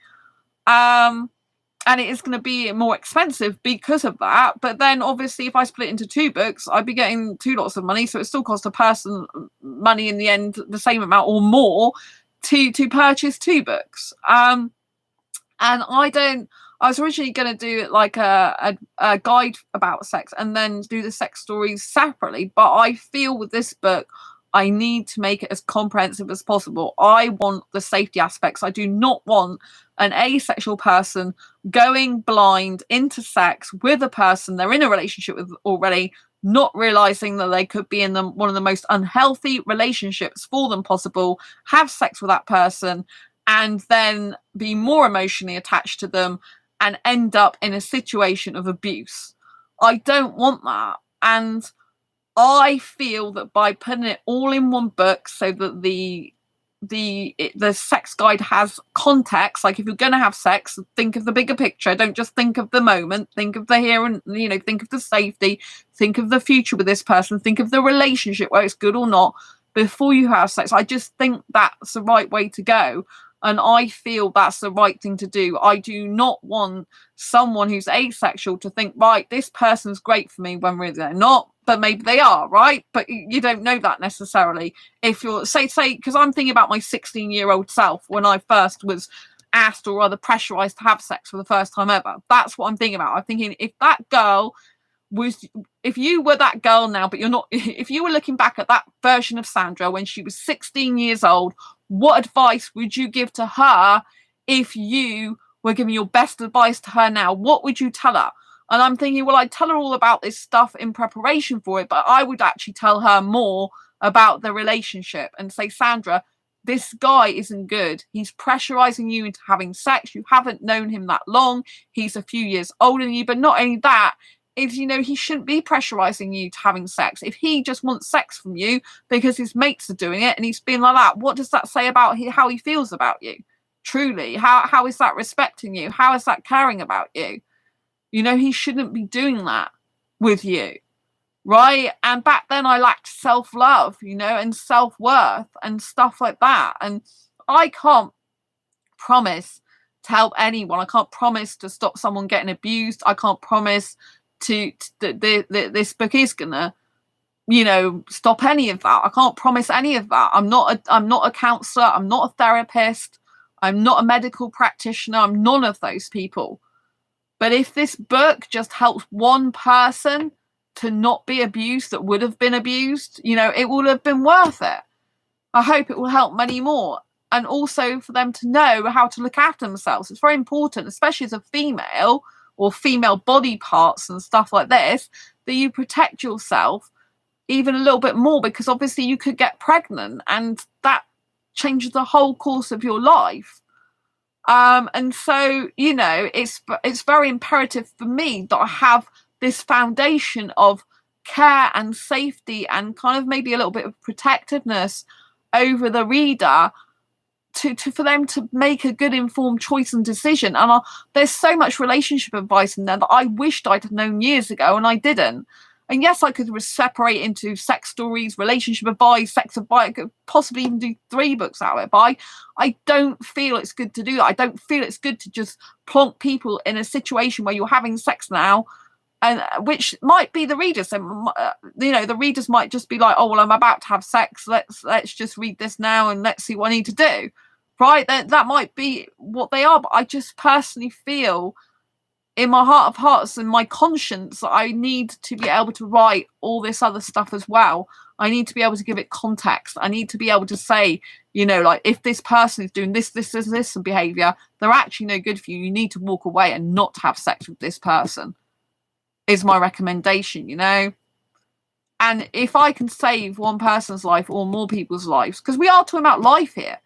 And it is going to be more expensive because of that. But then, obviously, if I split it into 2 books, I'd be getting 2 lots of money. So it still costs a person money in the end, the same amount or more, to purchase 2 books. And I was originally going to do like a guide about sex and then do the sex stories separately. But I feel with this book, I need to make it as comprehensive as possible. I want the safety aspects. I do not want an asexual person going blind into sex with a person they're in a relationship with already, not realizing that they could be in one of the most unhealthy relationships for them possible, have sex with that person, and then be more emotionally attached to them and end up in a situation of abuse. I don't want that. And I feel that by putting it all in one book so that the sex guide has context, like if you're going to have sex, think of the bigger picture. Don't just think of the moment, think of the here and, think of the safety, think of the future with this person, think of the relationship, whether it's good or not, before you have sex. I just think that's the right way to go. And I feel that's the right thing to do. I do not want someone who's asexual to think, right, this person's great for me when really they're not, but maybe they are, right? But you don't know that necessarily. If you're, say, because I'm thinking about my 16-year-old self when I first was asked or rather pressurized to have sex for the first time ever. That's what I'm thinking about. I'm thinking if that girl if you were that girl now, but you're not, if you were looking back at that version of Sandra when she was 16 years old, what advice would you give to her if you were giving your best advice to her now? What would you tell her? And I'm thinking, well, I'd tell her all about this stuff in preparation for it, but I would actually tell her more about the relationship and say, Sandra, this guy isn't good. He's pressurizing you into having sex. You haven't known him that long. He's a few years older than you, but not only that, he shouldn't be pressurizing you to having sex. If he just wants sex from you because his mates are doing it and he's being like that, what does that say about how he feels about you? Truly, how is that respecting you? How is that caring about you? He shouldn't be doing that with you, right? And back then I lacked self-love, and self-worth and stuff like that. And I can't promise to help anyone. I can't promise to stop someone getting abused. I can't promise this book is gonna stop any of that. I can't promise any of that. I'm not a counselor, I'm not a therapist, I'm not a medical practitioner, I'm none of those people. But if this book just helps one person to not be abused that would have been abused, it will have been worth it. I hope it will help many more, and also for them to know how to look after themselves. It's very important, especially as a female or female body parts and stuff like this, that you protect yourself even a little bit more, because obviously you could get pregnant and that changes the whole course of your life. And so, it's very imperative for me that I have this foundation of care and safety and kind of maybe a little bit of protectiveness over the reader for them to make a good informed choice and decision. And there's so much relationship advice in there that I wished I'd have known years ago and I didn't. And yes, I could separate into sex stories, relationship advice, sex advice. I could possibly even do 3 books out of it. But I don't feel it's good to do that. I don't feel it's good to just plonk people in a situation where you're having sex now, and which might be the readers. So, the readers might just be like, oh, well, I'm about to have sex. Let's just read this now and let's see what I need to do. Right? That might be what they are. But I just personally feel in my heart of hearts and my conscience that I need to be able to write all this other stuff as well. I need to be able to give it context. I need to be able to say, like if this person is doing this behavior, they're actually no good for you. You need to walk away and not have sex with this person, is my recommendation, And if I can save one person's life or more people's lives, because we are talking about life here.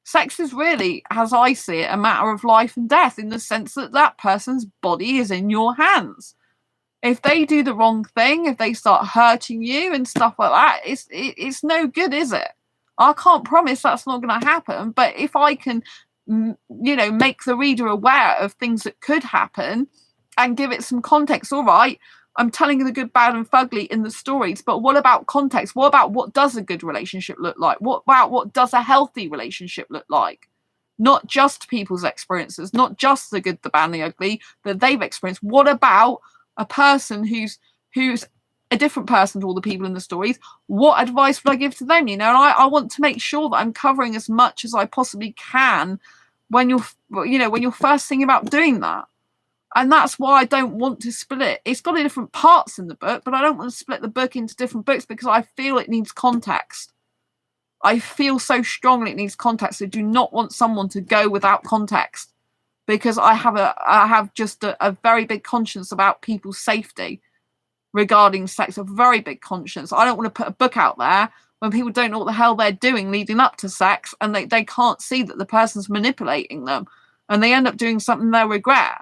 Sex is really, as I see it, a matter of life and death, in the sense that that person's body is in your hands. If they do the wrong thing, if they start hurting you and stuff like that, it's no good, is it? I can't promise that's not going to happen, but if I can, make the reader aware of things that could happen and give it some context, all right, I'm telling you the good, bad, and fugly in the stories, but what about context? What about what does a good relationship look like? What about what does a healthy relationship look like? Not just people's experiences, not just the good, the bad, and the ugly that they've experienced. What about a person who's a different person to all the people in the stories, what advice would I give to them? You know, and I want to make sure that I'm covering as much as I possibly can when you're first thinking about doing that. And that's why I don't want to split it. It's got different parts in the book, but I don't want to split the book into different books because I feel it needs context. I feel so strongly it needs context. I do not want someone to go without context, because I have just a very big conscience about people's safety regarding sex, a very big conscience. I don't want to put a book out there when people don't know what the hell they're doing leading up to sex, and they can't see that the person's manipulating them, and they end up doing something they'll regret.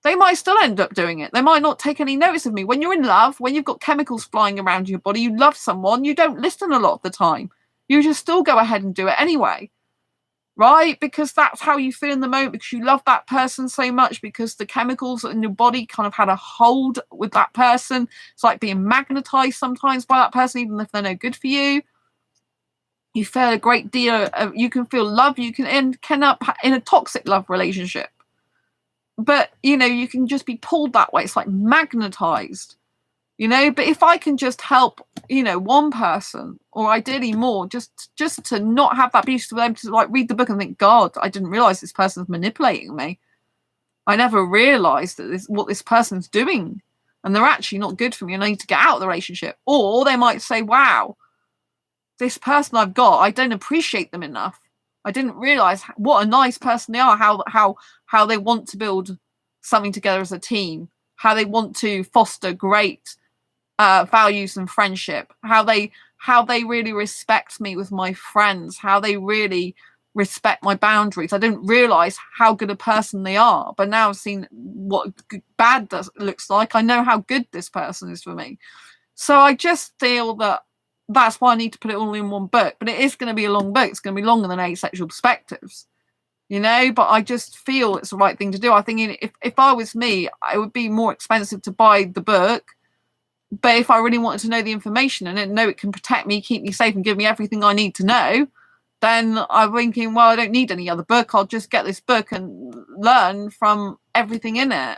They might still end up doing it. They might not take any notice of me. When you're in love, when you've got chemicals flying around your body, you love someone, you don't listen a lot of the time. You just still go ahead and do it anyway, right? Because that's how you feel in the moment, because you love that person so much, because the chemicals in your body kind of had a hold with that person. It's like being magnetized sometimes by that person, even if they're no good for you. You feel a great deal of, you can feel love, you can end up in a toxic love relationship. But, you know, you can just be pulled that way. It's like magnetized, you know. But if I can just help, you know, one person, or ideally more, just to not have that piece for them to like read the book and think, God, I didn't realize this person's manipulating me. I never realized that what this person's doing, and they're actually not good for me, and I need to get out of the relationship. Or they might say, wow, this person I've got, I don't appreciate them enough. I didn't realize what a nice person they are, how they want to build something together as a team, how they want to foster great values and friendship, how they really respect me with my friends, how they really respect my boundaries. I didn't realize how good a person they are, but now I've seen what bad looks like. I know how good this person is for me. So I just feel that that's why I need to put it all in one book. But it is going to be a long book. It's going to be longer than Asexual Perspectives, you know. But I just feel it's the right thing to do. I think if I was me, it would be more expensive to buy the book. But if I really wanted to know the information and know it can protect me, keep me safe, and give me everything I need to know, then I'm thinking, well, I don't need any other book. I'll just get this book and learn from everything in it. And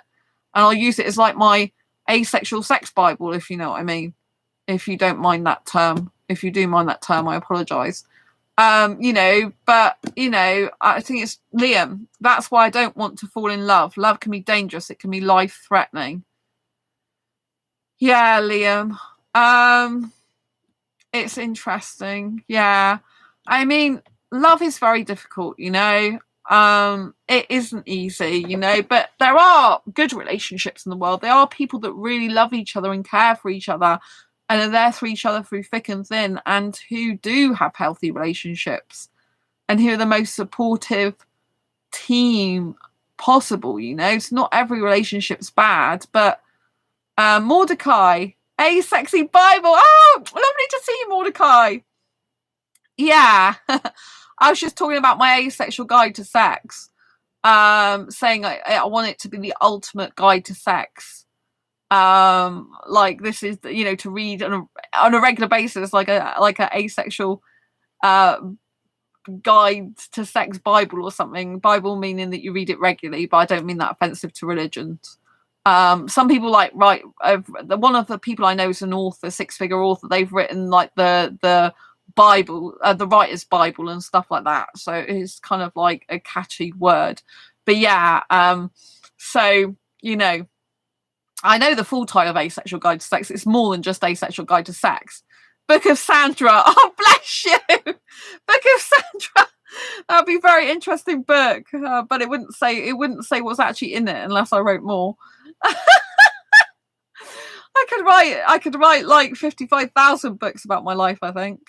I'll use it as like my asexual sex Bible, if you know what I mean. If you don't mind that term. If you do mind that term, I apologise. You know, but, you know, I think it's Liam. That's why I don't want to fall in love. Love can be dangerous. It can be life-threatening. Yeah, Liam. It's interesting. Yeah. I mean, love is very difficult, you know. It isn't easy, you know, but there are good relationships in the world. There are people that really love each other and care for each other, and are there for each other through thick and thin, and who do have healthy relationships, and who are the most supportive team possible, you know. It's not every relationship's bad, but Mordecai, a sexy Bible. Oh, lovely to see you, Mordecai. Yeah. I was just talking about my asexual guide to sex, saying I want it to be the ultimate guide to sex. Like this is, you know, to read on a regular basis, like a asexual guide to sex Bible or something. Bible meaning that you read it regularly, but I don't mean that offensive to religions. Some people one of the people I know is an author, six-figure author. They've written like the Bible, the writer's Bible and stuff like that. So it's kind of like a catchy word. But yeah, so, you know, I know the full title of Asexual Guide to Sex. It's more than just Asexual Guide to Sex. Book of Sandra. Oh, bless you. Book of Sandra. That'd be a very interesting book, but it wouldn't say what's actually in it unless I wrote more. I could write like 55,000 books about my life, I think.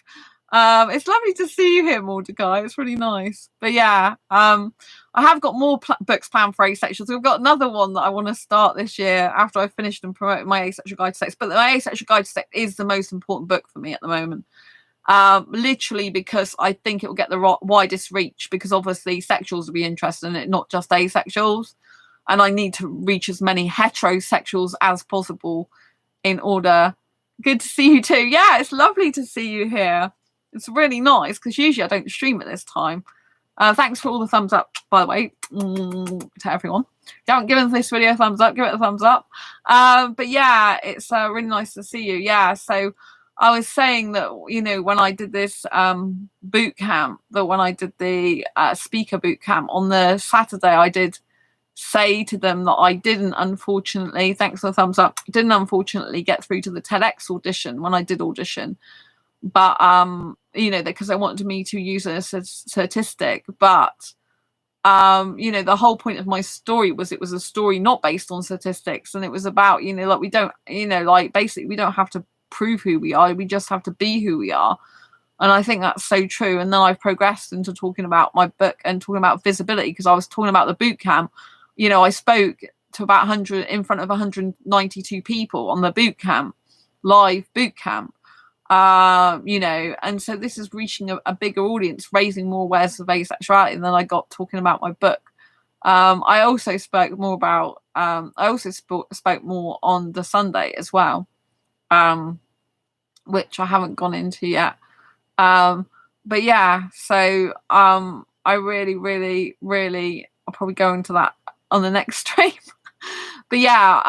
It's lovely to see you here, Mordecai. It's really nice. But yeah, I have got more books planned for Asexual. So we've got another one that I want to start this year after I've finished and promoted my Asexual Guide to Sex. But my Asexual Guide to Sex is the most important book for me at the moment. Literally because I think it will get the widest reach, because obviously sexuals will be interested in it, not just asexuals. And I need to reach as many heterosexuals as possible in order. Good to see you too. Yeah, it's lovely to see you here. It's really nice because usually I don't stream at this time. Thanks for all the thumbs up, by the way, to everyone. you haven't given this video a thumbs up, give it a thumbs up. But yeah, it's really nice to see you. Yeah, so I was saying that, you know, when I did this boot camp, that when I did the speaker boot camp on the Saturday, I did say to them that I didn't, unfortunately, thanks for the thumbs up, didn't unfortunately get through to the TEDx audition when I did audition. But you know, because they wanted me to use a statistic, but you know, the whole point of my story was it was a story not based on statistics, and it was about, you know, like, we don't, you know, like, basically we don't have to prove who we are, we just have to be who we are. And I think that's so true. And then I've progressed into talking about my book and talking about visibility, because I was talking about the boot camp. You know, I spoke to about 100 in front of 192 people on the boot camp, live boot camp. You know, and so this is reaching a bigger audience, raising more awareness of asexuality. And then I got talking about my book. I also spoke more about spoke more on the Sunday as well, which I haven't gone into yet. But yeah, so I really I'll probably go into that on the next stream. But yeah,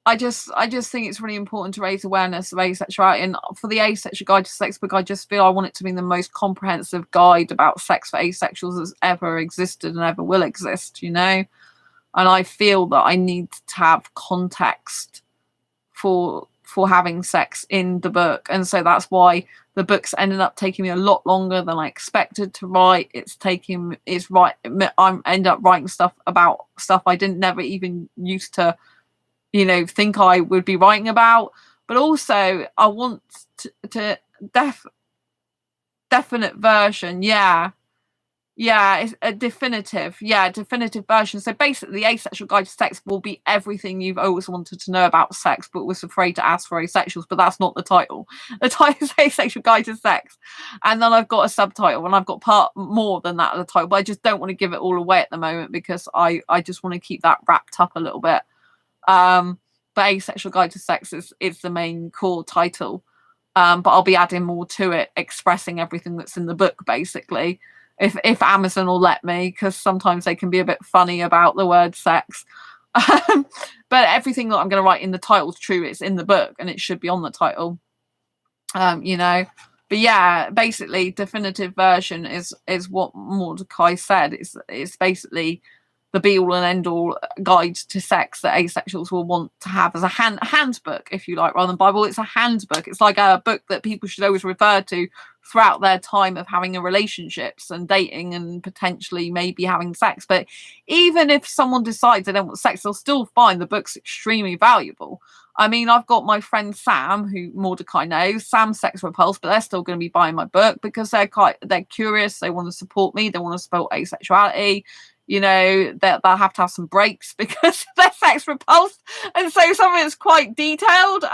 I just think it's really important to raise awareness of asexuality. And for the Asexual Guide to Sex book, I just feel I want it to be the most comprehensive guide about sex for asexuals that's ever existed and ever will exist, you know. And I feel that I need to have context for having sex in the book, and so that's why the book's ended up taking me a lot longer than I expected to write. I end up writing stuff about stuff I didn't never even used to, you know, think I would be writing about. But also I want to definite version. Yeah, it's a definitive version. So basically, the Asexual Guide to Sex will be everything you've always wanted to know about sex, but was afraid to ask for asexuals. But that's not the title. The title is Asexual Guide to Sex. And then I've got a subtitle, and I've got part more than that of the title, but I just don't want to give it all away at the moment, because I just want to keep that wrapped up a little bit. But Asexual Guide to Sex is the main core title. But I'll be adding more to it, expressing everything that's in the book, basically. If Amazon will let me, because sometimes they can be a bit funny about the word sex. But everything that I'm going to write in the title is true. It's in the book, and it should be on the title. You know. But yeah, basically, definitive version is what Mordecai said. It's basically the be-all and end-all guide to sex that asexuals will want to have as a handbook, if you like, rather than Bible. It's a handbook. It's like a book that people should always refer to throughout their time of having a relationships and dating and potentially maybe having sex. But even if someone decides they don't want sex, they'll still find the book's extremely valuable. I mean, I've got my friend Sam, who Mordecai knows, Sam's sex repulsed, but they're still going to be buying my book because they're curious. They want to support me. They want to support asexuality. You know, they'll have to have some breaks because they're sex repulsed. And so some of it's quite detailed.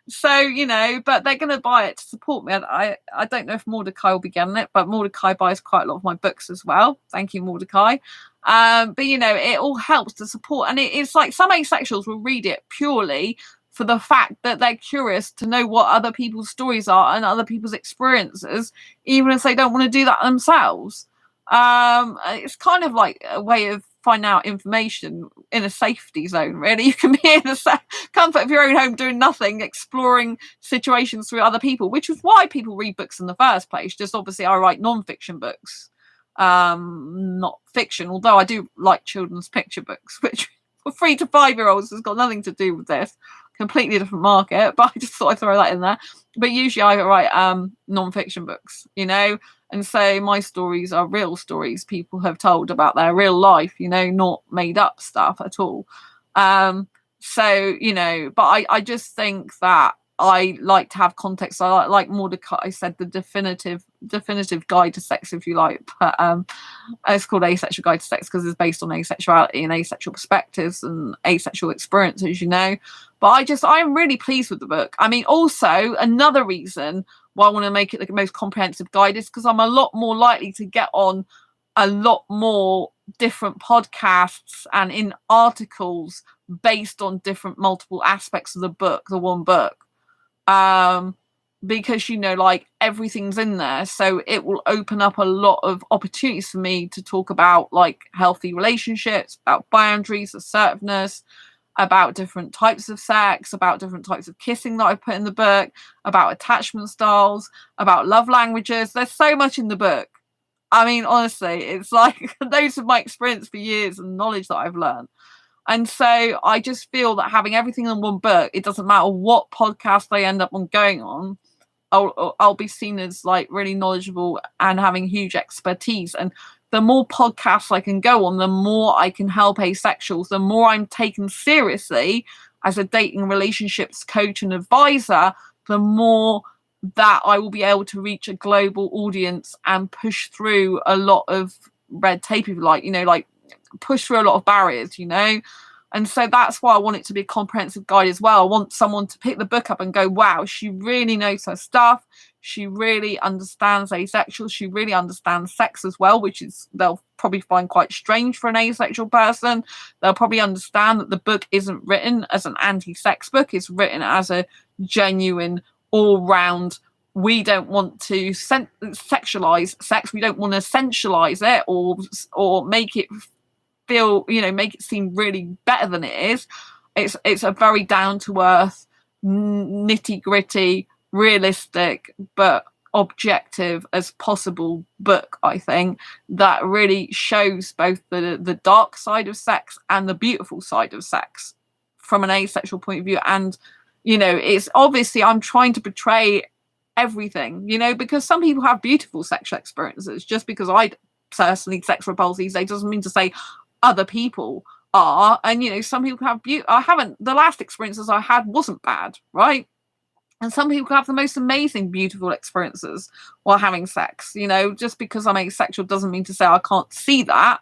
So, you know, but they're going to buy it to support me. I don't know if Mordecai will be getting it, but Mordecai buys quite a lot of my books as well. Thank you, Mordecai. But, you know, it all helps to support. And it's like some asexuals will read it purely for the fact that they're curious to know what other people's stories are and other people's experiences, even if they don't want to do that themselves. It's kind of like a way of finding out information in a safety zone, really. You can be in the comfort of your own home doing nothing, exploring situations through other people, which is why people read books in the first place. Just obviously I write non-fiction books, not fiction, although I do like children's picture books, which for 3 to 5 year olds has got nothing to do with this. Completely different market, but I just thought I'd throw that in there. But usually I write non-fiction books, you know, and so my stories are real stories people have told about their real life, you know, not made up stuff at all. So, you know, but I just think that I like to have context. I like Mordecai said, the definitive guide to sex, if you like. But it's called Asexual Guide to Sex because it's based on asexuality and asexual perspectives and asexual experiences, you know. But I'm really pleased with the book. I mean, also another reason why I want to make it the most comprehensive guide is because I'm a lot more likely to get on a lot more different podcasts and in articles based on different multiple aspects of the book, the one book. because, you know, like everything's in there. So it will open up a lot of opportunities for me to talk about like healthy relationships, about boundaries, assertiveness, about different types of sex, about different types of kissing that I put in the book, about attachment styles, about love languages. There's so much in the book. I mean, honestly, it's like those are my experience for years and knowledge that I've learned. And so I just feel that having everything in one book, it doesn't matter what podcast I end up on going on, I'll be seen as like really knowledgeable and having huge expertise. And the more podcasts I can go on, the more I can help asexuals, the more I'm taken seriously as a dating relationships coach and advisor, the more that I will be able to reach a global audience and push through a lot of red tape, if you like, you know, like push through a lot of barriers, you know. And so that's why I want it to be a comprehensive guide as well. I want someone to pick the book up and go, wow, she really knows her stuff. She really understands asexual. She really understands sex as well, which is they'll probably find quite strange for an asexual person. They'll probably understand that the book isn't written as an anti-sex book. It's written as a genuine, all-round, we don't want to sexualize sex. We don't want to essentialize it or make it feel, you know, make it seem really better than it is. It's a very down to earth, nitty gritty, realistic, but objective as possible book, I think, that really shows both the dark side of sex and the beautiful side of sex from an asexual point of view. And, you know, it's obviously I'm trying to portray everything, you know, because some people have beautiful sexual experiences. Just because I personally sex repulse these days doesn't mean to say other people are. And, you know, some people have the last experiences I had wasn't bad, right? And some people have the most amazing, beautiful experiences while having sex. You know, just because I'm asexual doesn't mean to say I can't see that.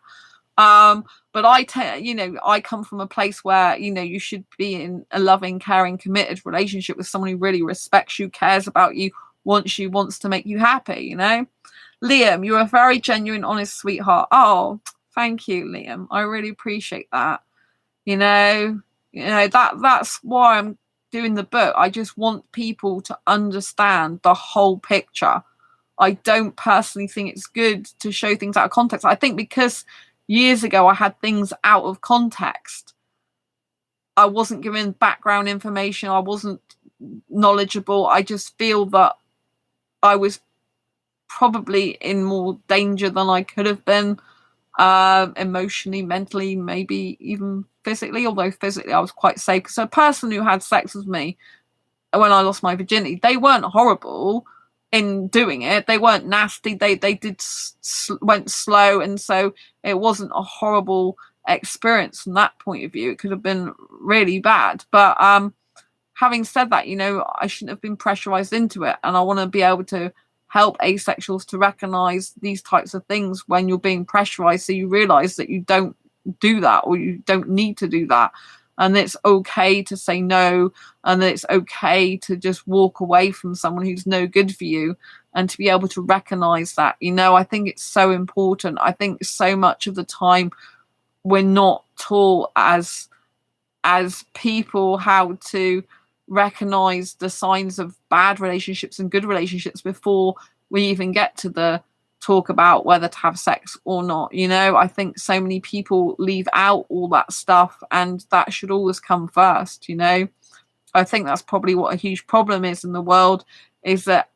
But I come from a place where, you know, you should be in a loving, caring, committed relationship with someone who really respects you, cares about you, wants to make you happy, you know. Liam, you're a very genuine, honest sweetheart. Oh, thank you, Liam. I really appreciate that. You know, that's why I'm doing the book. I just want people to understand the whole picture. I don't personally think it's good to show things out of context. I think because years ago I had things out of context, I wasn't given background information, I wasn't knowledgeable. I just feel that I was probably in more danger than I could have been, emotionally, mentally, maybe even physically, although physically I was quite safe. So a person who had sex with me when I lost my virginity, they weren't horrible in doing it. They weren't nasty. They went slow, and so it wasn't a horrible experience from that point of view. It could have been really bad, but having said that, you know, I shouldn't have been pressurized into it, and I want to be able to help asexuals to recognize these types of things when you're being pressurized, so you realize that you don't do that, or you don't need to do that, and it's okay to say no, and it's okay to just walk away from someone who's no good for you, and to be able to recognize that. You know, I think it's so important. I think so much of the time we're not taught as people how to recognize the signs of bad relationships and good relationships before we even get to the talk about whether to have sex or not. You know, I think so many people leave out all that stuff, and that should always come first. You know, I think that's probably what a huge problem is in the world, is that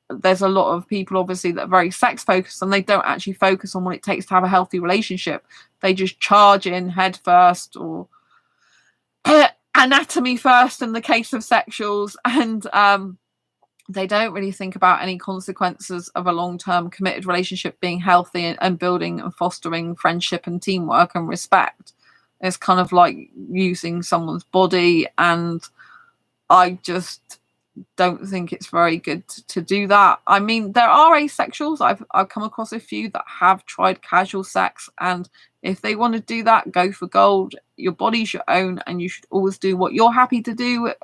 there's a lot of people obviously that are very sex focused, and they don't actually focus on what it takes to have a healthy relationship. They just charge in head first, or anatomy first in the case of sexuals, and they don't really think about any consequences of a long-term committed relationship being healthy and building and fostering friendship and teamwork and respect. It's kind of like using someone's body, and I just don't think it's very good to do that. I mean, there are asexuals. I've come across a few that have tried casual sex, and if they want to do that, go for gold. Your body's your own, and you should always do what you're happy to do.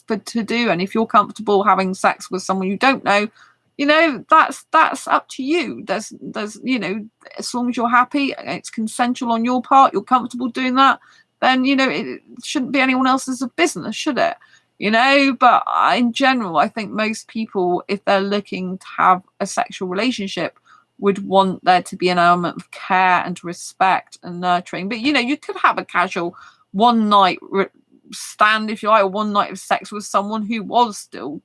And if you're comfortable having sex with someone you don't know, you know, that's up to you. There's you know, as long as you're happy, it's consensual on your part, you're comfortable doing that, then, you know, it shouldn't be anyone else's business, should it? you know. But in general, I think most people, if they're looking to have a sexual relationship, would want there to be an element of care and respect and nurturing. But, you know, you could have a casual one night stand, if you like, or one night of sex with someone who was still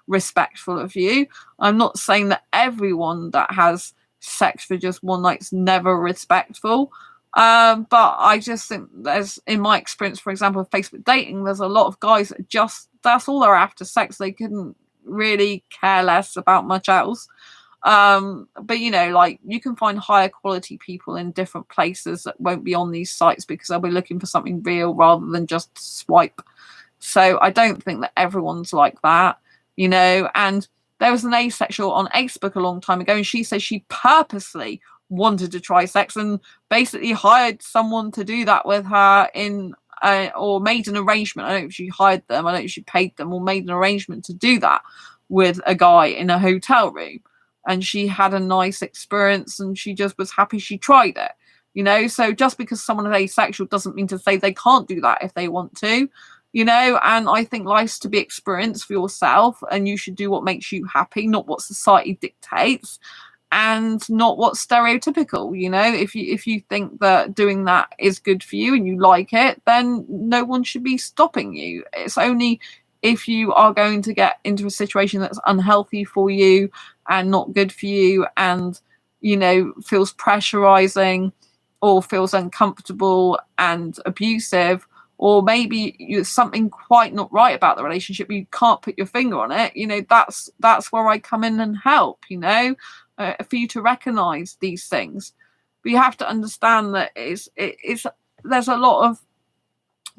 respectful of you. I'm not saying that everyone that has sex for just one night's never respectful. But I just think there's, in my experience, for example, of Facebook dating, there's a lot of guys that just, that's all they're after, sex. They couldn't really care less about much else. But, you know, like, you can find higher quality people in different places that won't be on these sites because they'll be looking for something real rather than just swipe. So I don't think that everyone's like that, you know. And there was an asexual on Facebook a long time ago, and she said she purposely wanted to try sex and basically hired someone to do that with her in or made an arrangement. I don't know if she hired them, I don't know if she paid them, or made an arrangement to do that with a guy in a hotel room. And she had a nice experience and she just was happy she tried it, you know. So just because someone is asexual doesn't mean to say they can't do that if they want to, you know. And I think life's to be experienced for yourself, and you should do what makes you happy, not what society dictates, and not what's stereotypical, you know. If you think that doing that is good for you and you like it, then no one should be stopping you. It's only if you are going to get into a situation that's unhealthy for you and not good for you, and, you know, feels pressurizing or feels uncomfortable and abusive, or maybe there's something quite not right about the relationship, you can't put your finger on it, you know, that's where I come in and help, you know, for you to recognize these things. But you have to understand that there's a lot of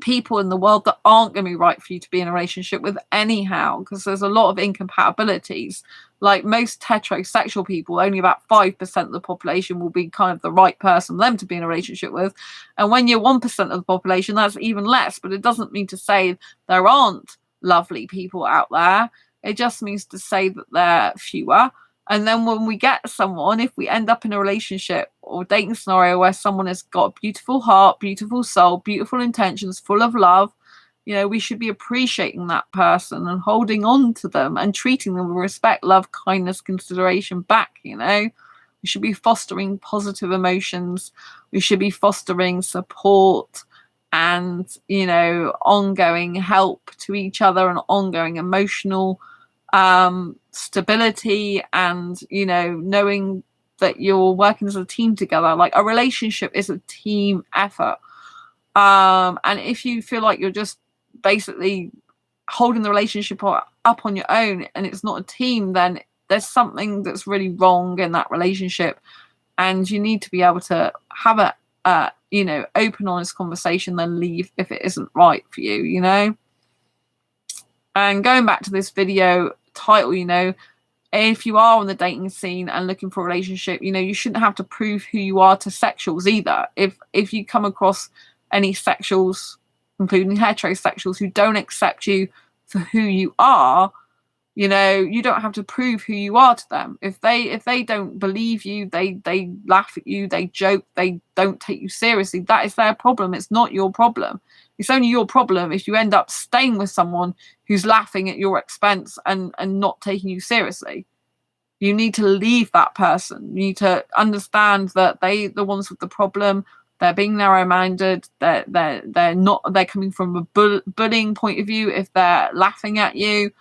people in the world that aren't going to be right for you to be in a relationship with anyhow, because there's a lot of incompatibilities. Like, most heterosexual people, only about 5% of the population will be kind of the right person for them to be in a relationship with, and when you're 1% of the population, that's even less. But it doesn't mean to say there aren't lovely people out there. It just means to say that they're fewer. And then when we get someone, if we end up in a relationship or dating scenario where someone has got a beautiful heart, beautiful soul, beautiful intentions, full of love, you know, we should be appreciating that person and holding on to them and treating them with respect, love, kindness, consideration back, you know. We should be fostering positive emotions. We should be fostering support and, you know, ongoing help to each other and ongoing emotional stability, and, you know, knowing that you're working as a team together. Like, a relationship is a team effort, and if you feel like you're just basically holding the relationship up on your own and it's not a team, then there's something that's really wrong in that relationship, and you need to be able to have a you know, open, honest conversation, then leave if it isn't right for you, you know. And going back to this video title, you know, if you are on the dating scene and looking for a relationship, you know, you shouldn't have to prove who you are to sexuals either. If you come across any sexuals, including heterosexuals, who don't accept you for who you are, you know, you don't have to prove who you are to them. If they don't believe you, they laugh at you, they joke, they don't take you seriously, that is their problem. It's not your problem. It's only your problem if you end up staying with someone who's laughing at your expense and not taking you seriously. You need to leave that person. You need to understand that they're the ones with the problem. They're being narrow-minded. They're coming from a bullying point of view if they're laughing at you.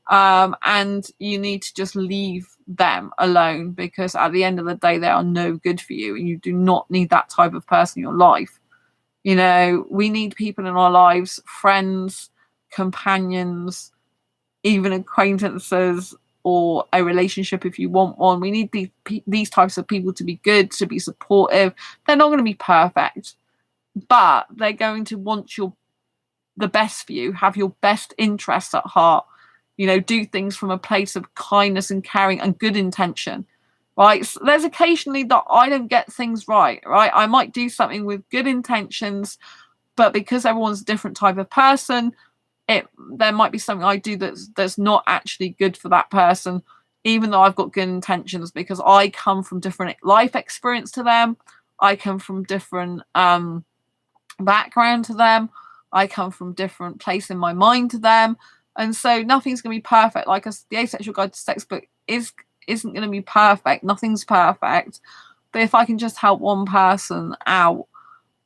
And you need to just leave them alone, because at the end of the day, they are no good for you, and you do not need that type of person in your life. You know, we need people in our lives, friends, companions, even acquaintances, or a relationship if you want one. We need these types of people to be good, to be supportive. They're not going to be perfect, but they're going to want the best for you, have your best interests at heart, you know, do things from a place of kindness and caring and good intention, right? So there's occasionally that I don't get things right? I might do something with good intentions, but because everyone's a different type of person, there might be something I do that's not actually good for that person, even though I've got good intentions, because I come from different life experience to them. I come from different background to them. I come from a different place in my mind to them. And so nothing's going to be perfect. Like the Asexual Guide to Sex book isn't going to be perfect. Nothing's perfect. But if I can just help one person out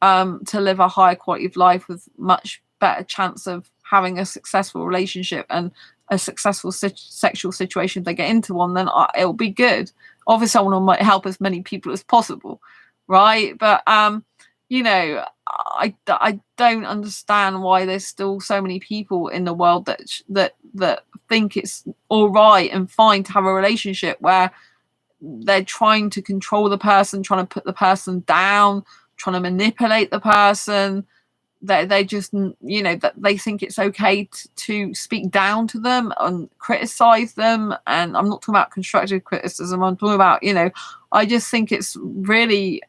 to live a higher quality of life with much better chance of having a successful relationship and a successful sexual situation if they get into one, then it'll be good. Obviously, I want to help as many people as possible, right? But you know, I don't understand why there's still so many people in the world that think it's all right and fine to have a relationship where they're trying to control the person, trying to put the person down, trying to manipulate the person. They just, you know, that they think it's okay to speak down to them and criticize them. And I'm not talking about constructive criticism. I'm talking about, you know, I just think it's really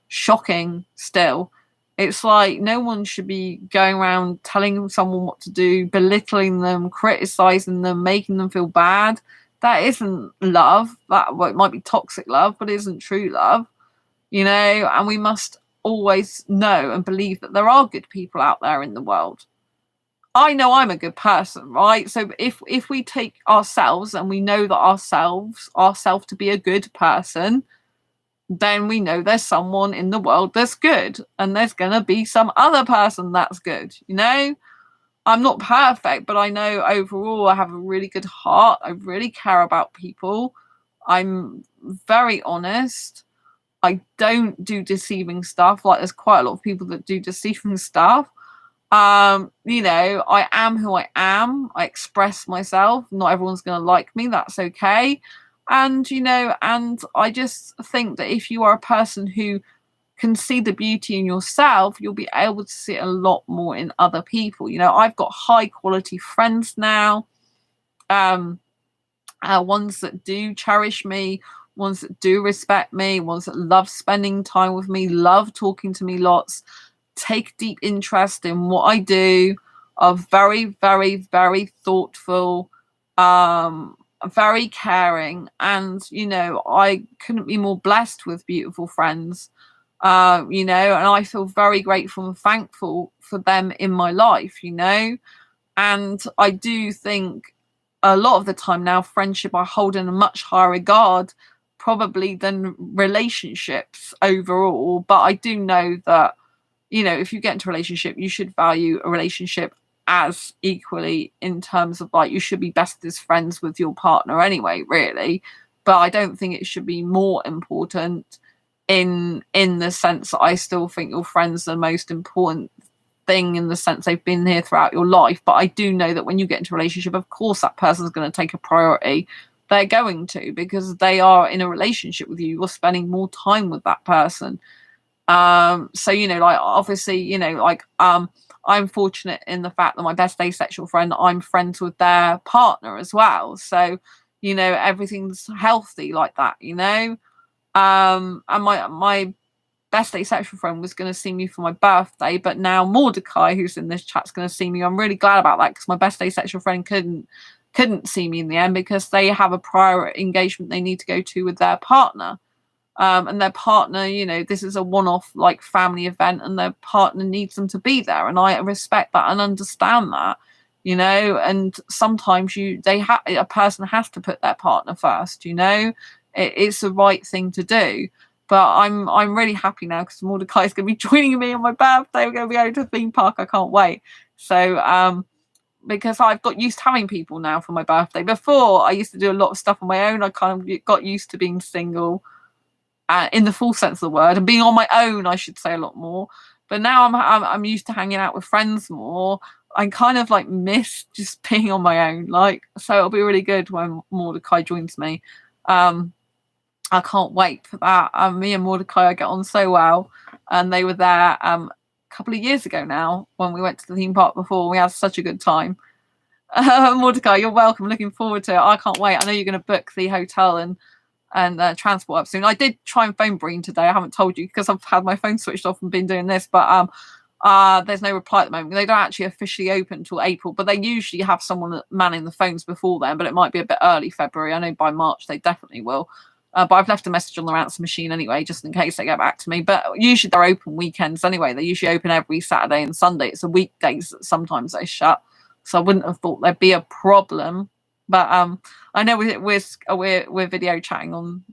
shocking still. It's like no one should be going around telling someone what to do, belittling them, criticizing them, making them feel bad. That isn't love. Well, it might be toxic love, but it isn't true love, you know. And we must always know and believe that there are good people out there in the world. I know I'm a good person, right? So if we take ourselves and we know that ourselves to be a good person, then we know there's someone in the world that's good, and there's gonna be some other person that's good, you know. I'm not perfect, but I know overall I have a really good heart. I really care about people. I'm very honest. I don't do deceiving stuff. Like there's quite a lot of people that do deceiving stuff. You know, I am who I am. I express myself. Not everyone's going to like me. That's okay. And, you know, and I just think that if you are a person who can see the beauty in yourself, you'll be able to see it a lot more in other people. You know, I've got high quality friends now, ones that do cherish me, ones that do respect me, ones that love spending time with me, love talking to me lots, take deep interest in what I do, are very, very, very thoughtful, very caring. And, you know, I couldn't be more blessed with beautiful friends. You know, and I feel very grateful and thankful for them in my life, you know. And I do think a lot of the time now, friendship I hold in a much higher regard probably than relationships overall. But I do know that, you know, if you get into a relationship, you should value a relationship as equally in terms of like you should be best as friends with your partner anyway, really. But I don't think it should be more important in the sense that I still think your friends are the most important thing in the sense they've been here throughout your life. But I do know that when you get into a relationship, of course that person's going to take a priority. They're going to, because they are in a relationship with you. You're spending more time with that person. So, you know, like obviously, you know, like I'm fortunate in the fact that my best asexual friend, I'm friends with their partner as well. So, you know, everything's healthy like that, you know. And my best asexual friend was going to see me for my birthday, but now Mordecai, who's in this chat, is going to see me. I'm really glad about that because my best asexual friend couldn't see me in the end because they have a prior engagement they need to go to with their partner. And their partner, you know, this is a one-off like family event, and their partner needs them to be there, and I respect that and understand that, you know. And sometimes a person has to put their partner first, you know. It's the right thing to do. But I'm really happy now because Mordecai is going to be joining me on my birthday. We're going to be going to a theme park. I can't wait. So because I've got used to having people now for my birthday. Before I used to do a lot of stuff on my own. I kind of got used to being single, in the full sense of the word, and being on my own, I should say, a lot more. But now I'm used to hanging out with friends more. I kind of like miss just being on my own. Like, so it'll be really good when Mordecai joins me. I can't wait for that. Me and Mordecai, I get on so well, and they were there a couple of years ago now when we went to the theme park before. We had such a good time. Mordecai, you're welcome. Looking forward to it. I can't wait. I know you're going to book the hotel and transport up soon. I did try and phone Breen today. I haven't told you because I've had my phone switched off and been doing this, but there's no reply at the moment. They don't actually officially open until April, but they usually have someone manning the phones before then, but it might be a bit early February. I know by March they definitely will. But I've left a message on their answer machine anyway, just in case they get back to me. But usually they're open weekends anyway. They're usually open every Saturday and Sunday. It's the weekdays that sometimes they shut. So I wouldn't have thought there'd be a problem. But I know we're video chatting on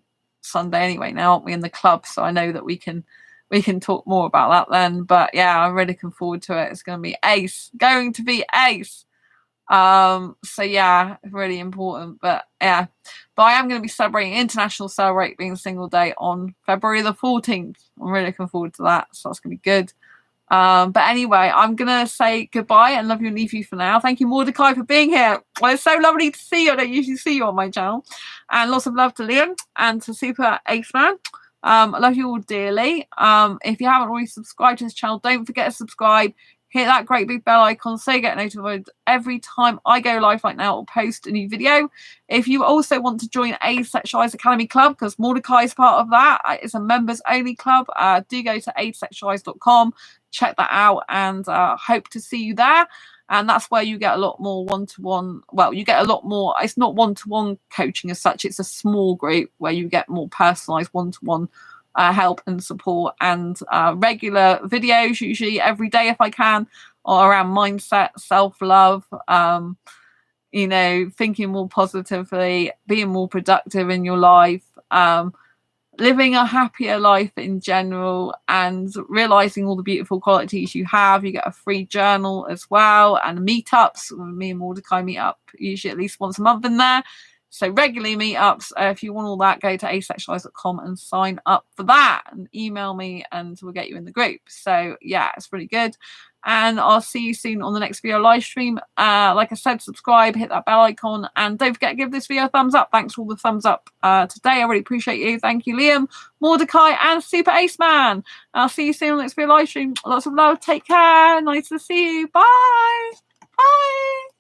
Sunday anyway now, aren't we, in the club? So I know that we can talk more about that then. But yeah, I'm really looking forward to it. It's going to be ace. So yeah, really important. But yeah, but I am going to be celebrating International Celebrate Being Single Day on February the 14th. I'm really looking forward to that. So that's going to be good. But anyway, I'm gonna say goodbye and love you and leave you for now. Thank you, Mordecai, for being here. Well, it's so lovely to see you. I don't usually see you on my channel. And lots of love to Liam and to Super Ace Man. I love you all dearly. If you haven't already subscribed to this channel, don't forget to subscribe. Hit that great big bell icon so you get notified every time I go live like now or post a new video. If you also want to join Asexualise Academy Club, because Mordecai is part of that, it's a members only club, do go to asexualise.com, check that out, and hope to see you there. And that's where you get a lot more one-to-one. Well, you get a lot more. It's not one-to-one coaching as such. It's a small group where you get more personalised one-to-one help and support, and regular videos, usually every day if I can, or around mindset, self-love, you know, thinking more positively, being more productive in your life, living a happier life in general, and realizing all the beautiful qualities you have. You get a free journal as well, and meetups. Me and Mordecai meet up usually at least once a month in there. So regularly meetups. If you want all that, go to asexualise.com and sign up for that, and email me and we'll get you in the group. So yeah, it's really good. And I'll see you soon on the next video live stream. Like I said, subscribe, hit that bell icon, and don't forget to give this video a thumbs up. Thanks for all the thumbs up today. I really appreciate you. Thank you, Liam, Mordecai, and Super Ace Man. I'll see you soon on the next video live stream. Lots of love. Take care. Nice to see you. Bye. Bye.